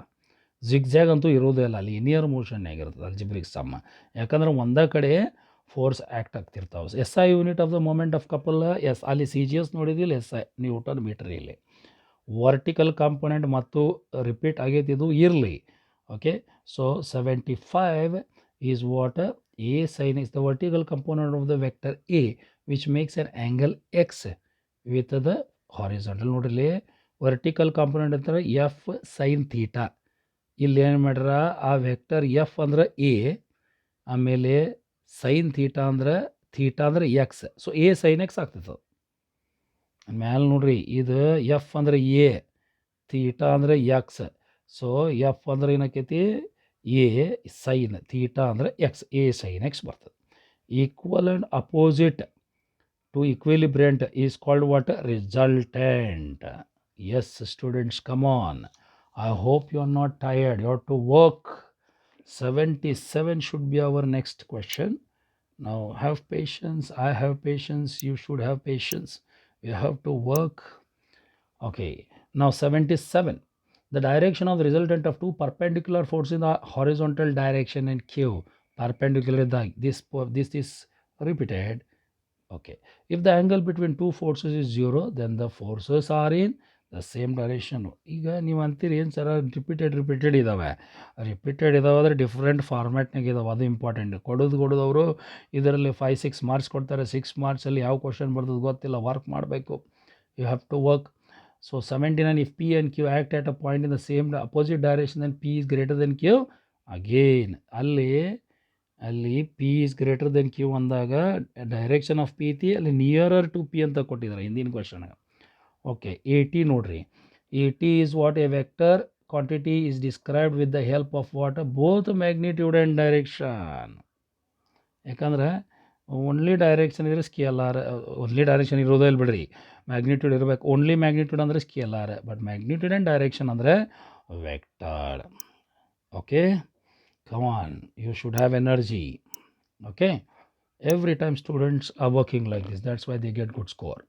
zigzag ಅಂತೂ ಇರೋದೇ ಇಲ್ಲ, linear ಮೋಷನ್ನಾಗಿರ್ತದೆ algebraic some. ಯಾಕಂದ್ರೆ ಒಂದೇ ಕಡೆ ಫೋರ್ಸ್ ಆ್ಯಕ್ಟ್ ಆಗ್ತಿರ್ತಾವೆ. S I unit of the moment of couple, ಅಲ್ಲಿ CGS ನೋಡಿದಿಲ್ಲ, ಎಸ್ ಐ ನ್ಯೂಟನ್ ಮೀಟರ್. ಇಲ್ಲಿ ವರ್ಟಿಕಲ್ ಕಾಂಪೊನೆಂಟ್ ಮತ್ತು ರಿಪೀಟ್ ಆಗೈತಿ, ಇದು ಇರಲಿ. ಓಕೆ. So 75 is what A sin x, the vertical component of the vector A, which makes an angle x with the horizontal. ನೋಡ್ರಿ, vertical component ಅಂತಾರೆ F sine theta. ಇಲ್ಲಿ ಏನು ಮಾಡ್ಯಾರ, ಆ ವೆಕ್ಟರ್ ಎಫ್ ಅಂದ್ರೆ ಎ, ಆಮೇಲೆ ಸೈನ್ ಥೀಟಾ ಅಂದ್ರೆ x. ಸೊ ಎ ಸೈನ್ ಎಕ್ಸ್ ಆಗ್ತದೆ. ಮ್ಯಾಲೆ ನೋಡ್ರಿ, ಇದು ಎಫ್ ಅಂದ್ರೆ ಎ, ಥೀಟಾ ಅಂದ್ರೆ ಎಕ್ಸ್. ಸೊ ಎಫ್ ಅಂದ್ರೆ ಏನಾಕೈತಿ ಎ, ಸೈನ್ ಥೀಟಾ ಅಂದರೆ ಎಕ್ಸ್, ಎ ಸೈನ್ ಎಕ್ಸ್ ಬರ್ತದೆ. Equal and opposite to equilibrant is called what, resultant. Yes students, come on. I hope you are not tired, you have to work. 77 should be our next question. Now have patience, I have patience, you should have patience, you have to work. Okay. Now 77. The direction of the resultant of two perpendicular forces in the horizontal direction in Q. Perpendicular, this is repeated. Okay. If the angle between two forces is 0, then the forces are in the same direction. ಈಗ ನೀವು ಅಂತೀರಿ ಏನು ಸರ repeated ಇದ್ದಾವೆ ಅಂದರೆ different ಫಾರ್ಮ್ಯಾಟ್ನಾಗ ಇದಾವೆ, ಅದು important. ಕೊಡೋದವರು ಇದರಲ್ಲಿ 5-6 marks ಕೊಡ್ತಾರೆ. 6 ಮಾರ್ಕ್ಸಲ್ಲಿ ಯಾವ ಕ್ವಶನ್ ಬರ್ತದೆ ಗೊತ್ತಿಲ್ಲ, ವರ್ಕ್ ಮಾಡಬೇಕು. You have to work. So 79, if P and Q act at a point in the same opposite direction, then P is greater than Q. Again, ಅಲ್ಲಿ P is greater than Q ಅಂದಾಗ direction of P ಐತಿ, ಅಲ್ಲಿ nearer to P ಅಂತ ಕೊಟ್ಟಿದ್ದಾರೆ ಹಿಂದಿನ question. Okay. 80 ನೋಡ್ರಿ. 80 is what, a vector quantity is described with the help of what, both magnitude and direction. ಯಾಕಂದ್ರೆ only direction ಇದ್ರೆ scalar, only direction ಇರೋದೇ ಇಲ್ಲ ಬಿಡ್ರಿ, ಮ್ಯಾಗ್ನಿಟ್ಯೂಡ್ ಇರಬೇಕು. ಓನ್ಲಿ ಮ್ಯಾಗ್ನಿಟ್ಯೂಡ್ ಅಂದರೆ scalar, but magnitude and direction ಅಂದರೆ vector. Okay, come on, you should have energy. Okay, every time students are working like this, that's why they get good score.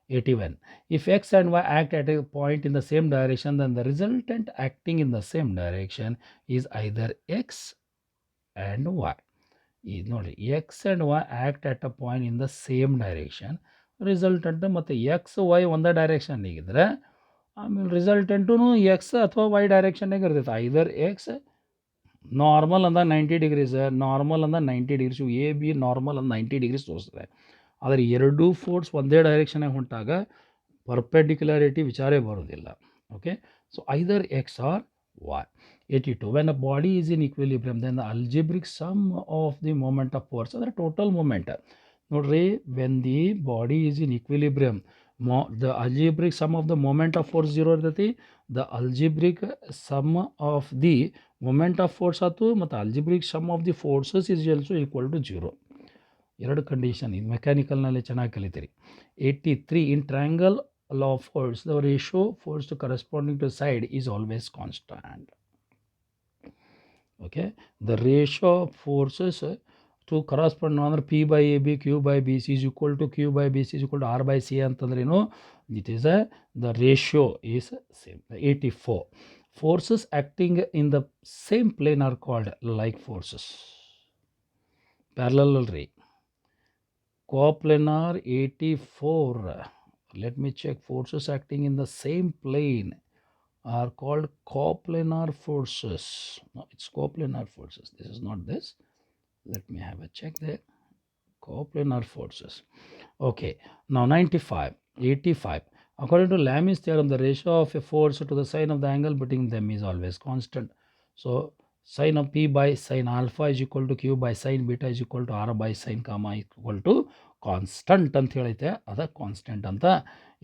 81. If x and y act at a point in the same direction, then the resultant acting in the same direction is either x and y. ಇದು ನೋಡಿ, X and Y act at a point in the same direction. Resultant ಮತ್ತು X Y ಒಂದೇ ಡೈರೆಕ್ಷನ್ನಿಗಿದ್ರೆ ಆಮೇಲೆ ರಿಸಲ್ಟೆಂಟು X ಅಥವಾ Y ಡೈರೆಕ್ಷನ್ನಾಗ ಇರ್ತೈತೆ. ಐದರ್ X normal ಅಂದಾಗ 90 degrees, normal ಅಂದಾಗ 90 ಡಿಗ್ರೀಸ್, ಎ ಬಿ ನಾರ್ಮಲ್ ಅಂದ 90 ಡಿಗ್ರೀಸ್ ತೋರಿಸ್ತದೆ. ಆದರೆ ಎರಡೂ ಫೋರ್ಸ್ ಒಂದೇ ಡೈರೆಕ್ಷನ್ನಾಗ ಹೊಂಟಾಗ ಪರ್ಪೆಂಡಿಕ್ಯುಲಾರಿಟಿ ವಿಚಾರೇ ಬರೋದಿಲ್ಲ. Okay, so either X or y. 82. When a body is in equilibrium, then the algebraic sum of the moment of force, the total moment. ನೋಡ್ರಿ, when the body is in equilibrium, the algebraic sum of the moment of force 0 ಇರ್ತೈತಿ. the algebraic sum of the moment of force ಆಯ್ತು, ಮತ್ತು algebraic sum of the forces is also equal to 0. ಎರಡು condition ಇದು ಮೆಕ್ಯಾನಿಕಲ್ನಲ್ಲಿ ಚೆನ್ನಾಗಿ ಕಲಿತೀರಿ. 83. In triangle law of force, the ratio force to corresponding to side is always constant. Okay, the ratio of forces to correspond under P by AB, Q by BC is equal to Q by BC is equal to R by C ಅಂತಂದ್ರೆ ಏನು, it is the ratio is same, 84. Forces acting in the same plane are called like forces. Parallel ray. Coplanar 84. Let me check. Forces acting in the same plane are called coplanar forces. No, it's coplanar forces. This is not this. Let me have a check there. Coplanar forces. Okay. Now 95, 85. According to Lami's theorem, the ratio of a force to the sine of the angle between them is always constant. So sine of P by sine alpha is equal to Q by sine beta is equal to R by sine gamma equal to constant ಅಂತ ಹೇಳೈತೆ. ಅದ constant ಅಂತ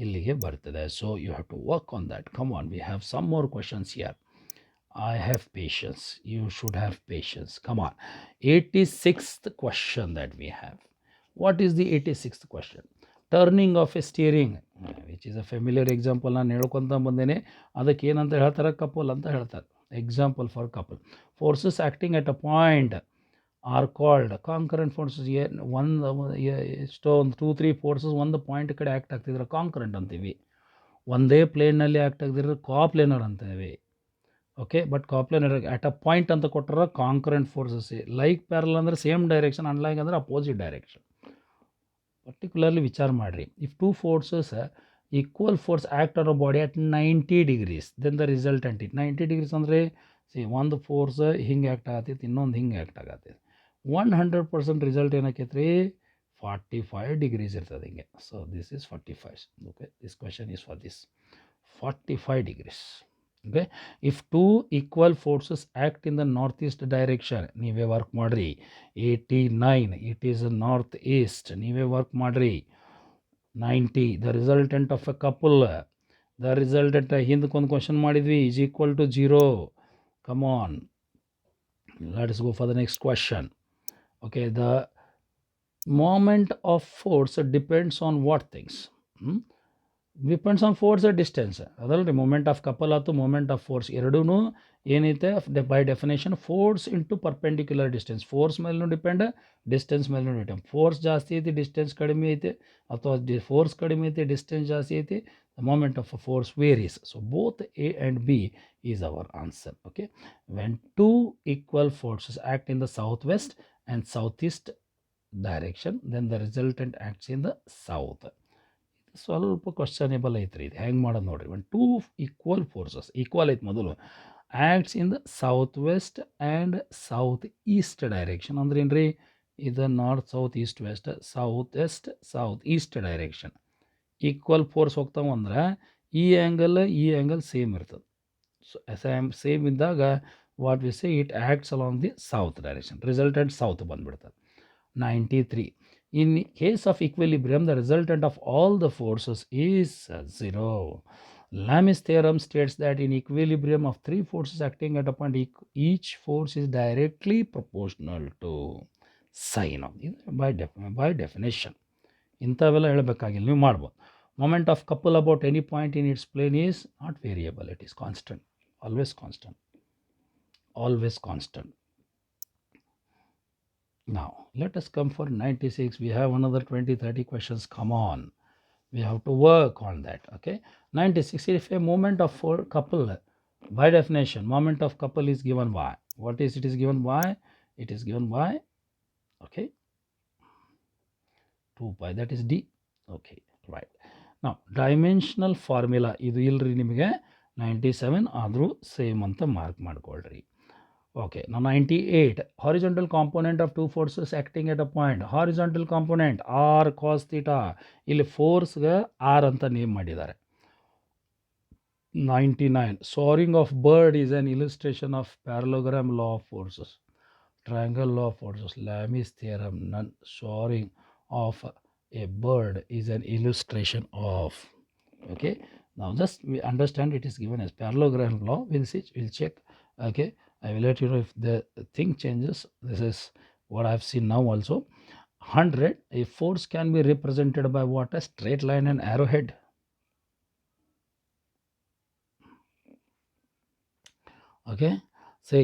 ಇಲ್ಲಿಗೆ ಬರ್ತದೆ. So you have to work on that. Come on, we have some more questions here. I have patience. You should have patience. Come on. 86th question that we have. What is the 86th question? Turning of a steering, which is a familiar example. ನಾನು ಹೇಳ್ಕೊಂತ ಬಂದೇನೆ. ಅದಕ್ಕೆ ಏನಂತ ಹೇಳ್ತಾರೆ, couple ಅಂತ ಹೇಳ್ತಾರೆ. Example for couple. Forces acting at a point are called concurrent forces. ಒಂದು 2-3 forces ಒಂದು point ಕಡೆ act ಆಗ್ತಿದ್ರೆ ಕಾಂಕರೆಂಟ್ ಅಂತೀವಿ. ಒಂದೇ ಪ್ಲೇನಲ್ಲಿ ಆ್ಯಕ್ಟ್ ಆಗ್ತಿದ್ರೆ ಕಾಪ್ಲೇನರ್ ಅಂತೀವಿ. Okay, but coplanar at a point ಅಂತ ಕೊಟ್ಟರೆ ಕಾಂಕರೆಂಟ್ ಫೋರ್ಸಸ್. ಲೈಕ್ ಪ್ಯಾರಲ್ ಅಂದರೆ ಸೇಮ್ ಡೈರೆಕ್ಷನ್, ಅನ್ಲೈಕ್ ಅಂದರೆ ಅಪೋಸಿಟ್ ಡೈರೆಕ್ಷನ್. ಪರ್ಟಿಕ್ಯುಲರ್ಲಿ ವಿಚಾರ ಮಾಡಿರಿ. If two forces equal force act on a body at 90 degrees, then the resultant it 90 degrees ಅಂದರೆ ಒಂದು force ಹಿಂಗೆ act ಆಗತ್ತೈತಿ, ಇನ್ನೊಂದು ಹಿಂಗೆ ಆ್ಯಕ್ಟ್ ಆಗತ್ತೈತಿ. 100% ರಿಸಲ್ಟ್ ಏನಾಕೈತೆ ರೀ, 45 degrees ಇರ್ತದೆ ಹಿಂಗೆ. So this is 45. Okay, this question is for this 45 degrees. Okay, if two equal forces act in the northeast direction, ನೀವೇ work ಮಾಡ್ರಿ. 89, it is northeast. ನೀವೇ ವರ್ಕ್ ಮಾಡ್ರಿ. 90, the resultant of a couple, the resultant ಹಿಂದಕ್ಕೊಂದು question ಮಾಡಿದ್ವಿ, is equal to 0. Come on, let us go for the next question. Okay, the moment of force depends on what things? Depends on force distance. ಅದಲ್ರಿ, moment of couple ಆಯ್ತು, moment of force ಎರಡೂ ಏನೈತೆ by definition force into perpendicular distance. Force ಮೇಲೂ depend, distance ಮೇಲೂ depend. Force ಜಾಸ್ತಿ ಐತಿ, distance ಕಡಿಮೆ ಐತೆ, ಅಥವಾ ಫೋರ್ಸ್ ಕಡಿಮೆ ಐತಿ, ಡಿಸ್ಟೆನ್ಸ್ ಜಾಸ್ತಿ ಐತಿ, the moment of a force varies. So both A and B is our answer. Okay, when two equal forces act in the south west and south east direction, then the resultant acts in the south. ಸ್ವಲ್ಪ questionable ಐತ್ರಿ ಇದು. ಹೆಂಗೆ ಮಾಡೋದು ನೋಡ್ರಿ. One two equal forces, equal ಐತೆ ಮೊದಲು, acts in the south west and south east direction. ಅಂದ್ರೆ ಏನು ರೀ, ಇದು north south east West, south west south east direction. Equal force ಹೋಗ್ತಾವ ಅಂದ್ರೆ ಈ ಆ್ಯಂಗಲ್ ಸೇಮ್ ಇರ್ತದೆ. ಸೊ ಸೇಮ್ ಇದ್ದಾಗ what we say, it acts along the south direction. Resultant south ಬಂದ್ಬಿಡ್ತದೆ. 93. In case of equilibrium, the resultant of all the forces is 0. Lami's theorem states that in equilibrium of three forces acting at a point, each force is directly proportional to sine of by definition. ಇಂಥವೆಲ್ಲ ಹೇಳಬೇಕಾಗಿಲ್ಲ, ನೀವು ಮಾಡ್ಬೋದು. Moment of couple about any point in its plane is not variable, it is constant, always constant, always constant. Now let us come for 96. We have another 20-30 questions. Come on, we have to work on that. Okay, 96. If a moment of couple, by definition moment of couple is given by what is it is given by? It is given by, okay, 2 pi, that is d. Okay, right. Now dimensional formula ಇದು ಇಲ್ರಿ ನಿಮಗೆ. 97 ಆದರೂ same ಅಂತ mark ಮಾಡ್ಕೊಳ್ರಿ. Okay, now 98. Horizontal component of two forces acting at a point. Horizontal component r cos theta. ಇಲ್ಲಿ ಫೋರ್ಸ್ಗೆ R ಅಂತ name ಮಾಡಿದ್ದಾರೆ. 99. Soaring of bird is an illustration of parallelogram law of forces. Triangle law of forces. Lami's theorem. None. Soaring of a bird is an illustration of. Okay, now just we understand it is given as parallelogram law. We'll see, we'll check. Okay, I will let you know if the thing changes. This is what I've seen now also. 100. A force can be represented by what? A straight line and arrowhead. Okay, say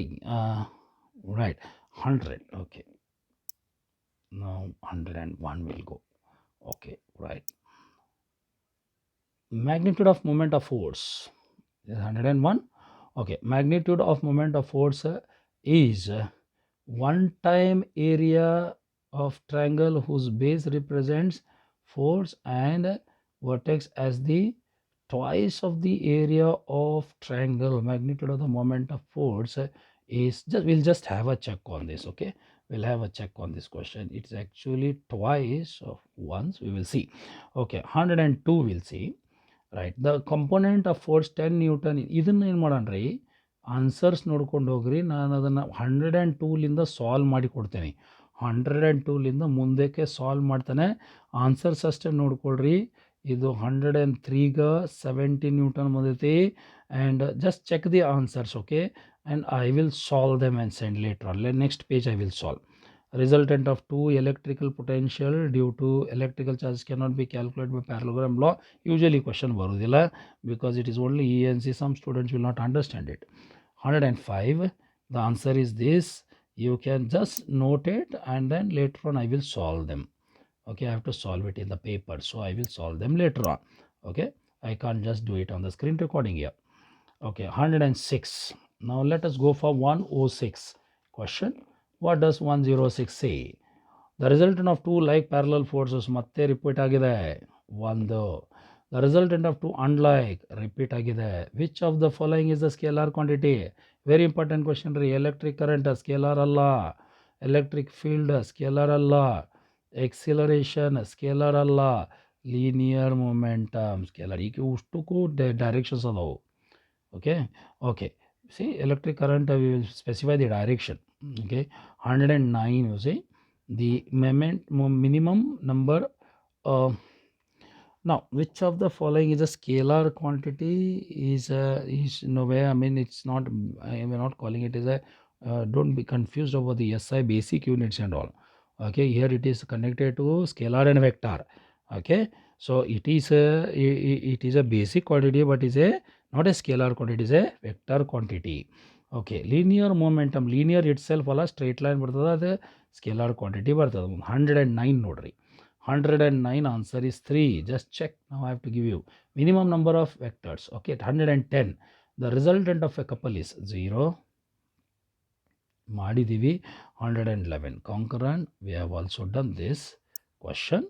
right? 100. Okay, now 101 will go. Okay, right. Magnitude of moment of force is 101. Okay, magnitude of moment of force is one time area of triangle whose base represents force and vertex as the twice of the area of triangle. Magnitude of the moment of force is just, we'll just have a check on this. Okay, we'll have a check on this question. It's actually twice of once, we will see. Okay, 102 we'll see. Right the component of force 10 Newton. ಇದನ್ನು ಏನು ಮಾಡೋಣ answers ನೋಡ್ಕೊಂಡು ಹೋಗ್ರಿ. ನಾನು ಅದನ್ನು 102ಲಿಂದ solve ಮಾಡಿ ಕೊಡ್ತೇನೆ. 102ಲಿಂದ ಮುಂದಕ್ಕೆ ಸಾಲ್ವ್ ಮಾಡ್ತಾನೆ. ಆನ್ಸರ್ಸ್ ಅಷ್ಟೇ ನೋಡ್ಕೊಳ್ರಿ. ಇದು 103ಗೆ 70 ನ್ಯೂಟನ್ ಬಂದೈತಿ. And just check the answers. Okay, and I will solve them and send later on. Next page I will solve. Resultant of 2 electrical potential due to electrical charges cannot be calculated by parallelogram law. Usually question varudilla because it is only ENC. Some students will not understand it. 105, the answer is this. You can just note it and then later on I will solve them. Okay, I have to solve it in the paper, so I will solve them later on. Okay, I can't just do it on the screen recording here. Okay, 106. Now let us go for 106 question. What does 106 say? The resultant of two like parallel forces ಮತ್ತೆ repeat ಆಗಿದೆ ಒಂದು. The resultant of two unlike repeat ಆಗಿದೆ. Which of the following is the scalar quantity? Very important question ರೀ. Electric current scalar ಅಲ್ಲ, electric field scalar ಅಲ್ಲ, acceleration scalar ಅಲ್ಲ, linear momentum scalar. ಈಗ ಇಷ್ಟಕ್ಕೂ ಡೈರೆಕ್ಷನ್ಸ್ ಅದಾವು. Okay, see electric current, we will specify the direction. Okay, 109 you see the minimum number. Now which of the following is a scalar quantity? Is no way, I mean it's not, I am not calling it as a don't be confused over the SI basic units and all. Okay, here it is connected to scalar and vector. Okay, so it is a basic quantity, but is a not a scalar quantity, is a vector quantity. Okay, linear momentum, linear itself ಅಲ್ಲ, straight line ಬರ್ತದೆ, ಅದು scalar quantity ಬರ್ತದೆ. 109 ನೋಡ್ರಿ. 109 answer is 3. Just check. Now I have to give you minimum number of vectors. Okay, 110. The resultant of a couple is 0. ಮಾಡಿದೀವಿ. 111 concurrent. We have also done this question.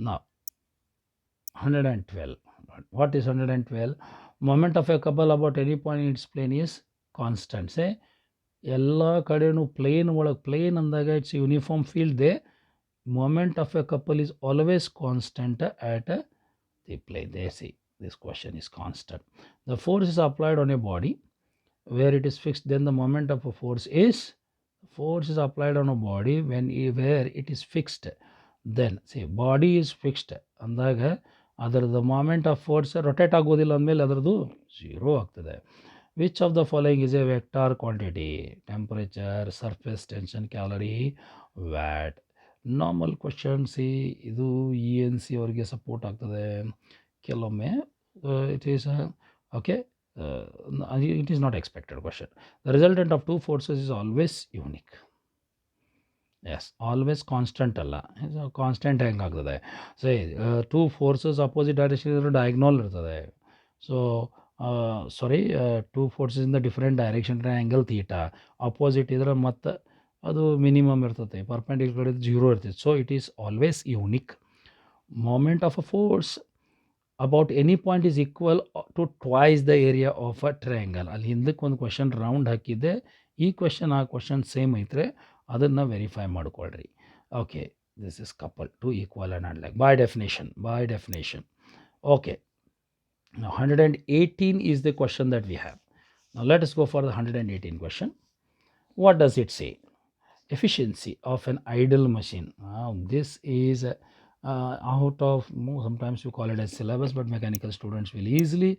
Now 112. What is 112? Moment of a couple about any point in its plane is constant. Say ಎಲ್ಲ ಕಡೆನೂ plane ಒಳಗೆ, plane ಅಂದಾಗ it's uniform field they. Moment of a couple is always constant at the plane. They see this question is constant. The force is applied on a body where it is fixed. Then the moment of a force is applied on a body where it is fixed. Then see body is fixed ಅಂದಾಗ ಅದರದ್ದು moment of force rotate ಆಗೋದಿಲ್ಲ ಅಂದಮೇಲೆ ಅದರದ್ದು 0 ಆಗ್ತದೆ. Which of the following is A vector quantity? Temperature, surface tension, calorie, watt. Normal question. C ಇದು ENC ಅವರಿಗೆ support ಆಗ್ತದೆ ಕೆಲವೊಮ್ಮೆ. It is okay, it is not expected question. The resultant of two forces is always unique. Yes, always constant ಅಲ್ಲ. Constant ಹೆಂಗಾಗ್ತದೆ? Say two forces opposite direction ಇದ್ರೆ diagonal ಇರ್ತದೆ. So sorry, two forces ಇಂದ different direction angle theta. Opposite ಇದ್ರೆ ಮತ್ತು ಅದು minimum ಇರ್ತದೆ, perpendicular 0 ಇರ್ತೈತೆ. So it is always unique. Moment of a force about any point is equal to twice the area of a triangle. ಅಲ್ಲಿ ಹಿಂದಕ್ಕೆ ಒಂದು question round ಹಾಕಿದ್ದೆ. ಈ ಕ್ವಶನ್ ಆ ಕ್ವಶನ್ ಸೇಮ್ ಐತ್ರೆ, ಅದನ್ನು ವೆರಿಫೈ ಮಾಡ್ಕೊಳ್ರಿ. Okay, this is couple to equal and unlike by definition. Okay, now 118 is the question that we have. Now let us go for the 118 question. What does it say? Efficiency of an idle machine. This is out of, sometimes you call it as syllabus, but mechanical students will easily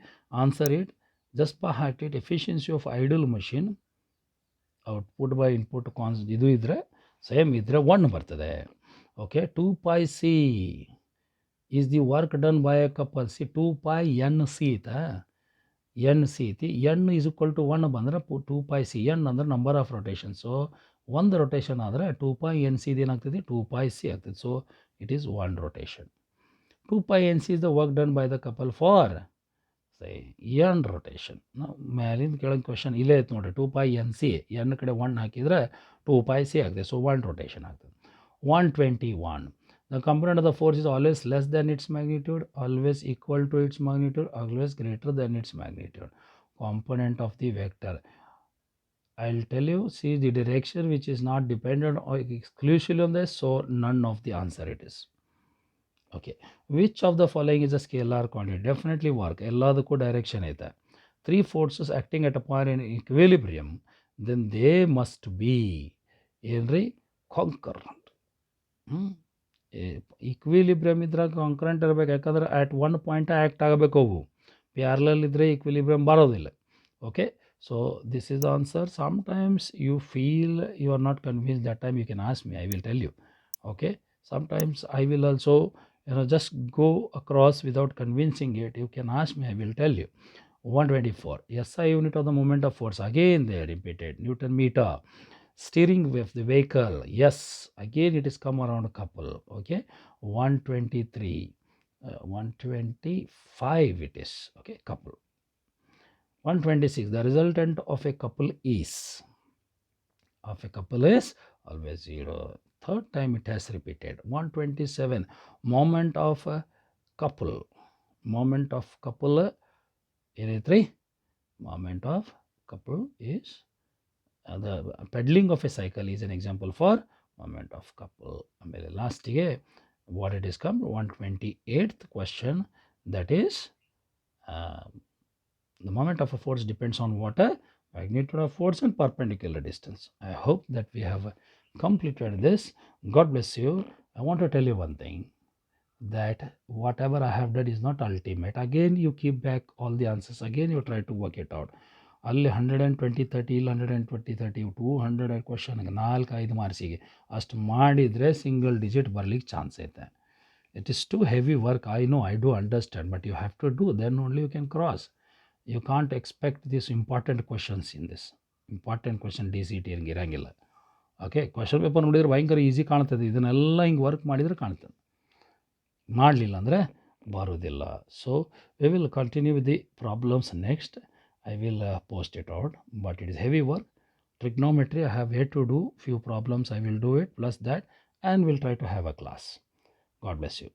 answer it just by heart it. Efficiency of idle machine, output by input constant, ಇದು ಇದ್ರೆ same ಇದ್ರೆ 1 ಬರ್ತದೆ. Okay, 2 pi c is the work done by a couple. See 2 pi n c ಐತಾ, N C ಐತಿ, N is equal to 1 ಬಂದ್ರೆ 2 pi C. N ಅಂದ್ರೆ number of rotation. So ಒಂದು rotation ಆದರೆ 2 ಪೈ ಎನ್ ಸಿ ಏನಾಗ್ತದೆ, 2 pi C ಆಗ್ತದೆ. So it is 1 rotation. 2 pi NC is the work done by the couple for say n rotation. ನಾವು ಮ್ಯಾಲಿಂದ ಕೆಳಗೆ question ಇಲ್ಲೇ ಐತೆ ನೋಡಿರಿ, 2 pi NC n ಕಡೆ 1 ಹಾಕಿದರೆ 2 pi C ಆಗ್ತದೆ. ಸೊ 1 rotation ಆಗ್ತದೆ. 121. The component of the force is always less than its magnitude, always equal to its magnitude, always greater than its magnitude. Component of the vector. I'll tell you, see the direction which is not dependent or exclusively on this, so none of the answer it is. Okay, which of the following is a scalar quantity? Definitely work. ಎಲ್ಲದಕ್ಕೂ direction ಐತೆ. 3 forces acting at a point in equilibrium, then they must be ಏನ್ರಿ concurrent. Equilibrium ಇದ್ರಾಗ concurrent ಇರಬೇಕು, ಯಾಕಂದ್ರೆ at one point act ಆಗಬೇಕು. ಅವು parallel ಇದ್ದರೆ equilibrium ಬರೋದಿಲ್ಲ. Okay, so this is the answer. Sometimes you feel you are not convince, that time you can ask me, I will tell you. Okay, sometimes I will also just go across without convincing it. You can ask me, I will tell you. 124. SI unit of the moment of force, again they repeated, Newton meter. Steering with the vehicle, yes, again it is come around a couple. Okay, 123, 125 it is. Okay, couple. 126. The resultant of a couple is always 0. Third time it has repeated. 127. Moment of a couple. Moment of couple ಏನೈತ್ರಿ? Moment of couple is the pedaling of a cycle is an example for moment of couple. ಆಮೇಲೆ ಲಾಸ್ಟಿಗೆ what it is come 128th question, that is the moment of a force depends on what? Magnitude of force and perpendicular distance. I hope that we have completed this. God bless you. I want to tell you one thing, that whatever I have done is not ultimate. Again you keep back all the answers, again you try to work it out. ಅಲ್ಲಿ 120 30 ಇಲ್ಲ 120 30 200 ಕ್ವಶನ್ಗೆ 4-5 ಮಾರ್ಕ್ಸಿಗೆ ಅಷ್ಟು ಮಾಡಿದರೆ single digit ಬರಲಿಕ್ಕೆ chance ಐತೆ. It is too heavy work. I know, I do understand, but you have to do, then only you can cross. You can't expect this important questions in this. Important question D C T ಹಂಗೆ ಇರೋಂಗಿಲ್ಲ. Okay, question paper ನೋಡಿದ್ರೆ ಭಯಂಕರ easy ಕಾಣ್ತದೆ. ಇದನ್ನೆಲ್ಲ ಹಿಂಗೆ work ಮಾಡಿದರೆ ಕಾಣ್ತದೆ, ಮಾಡಲಿಲ್ಲ ಅಂದರೆ ಬರೋದಿಲ್ಲ. So we will continue with the problems next. I will post it out, but it is heavy work. Trigonometry, I have yet to do few problems. I will do it plus that, and will try to have a class. God bless you.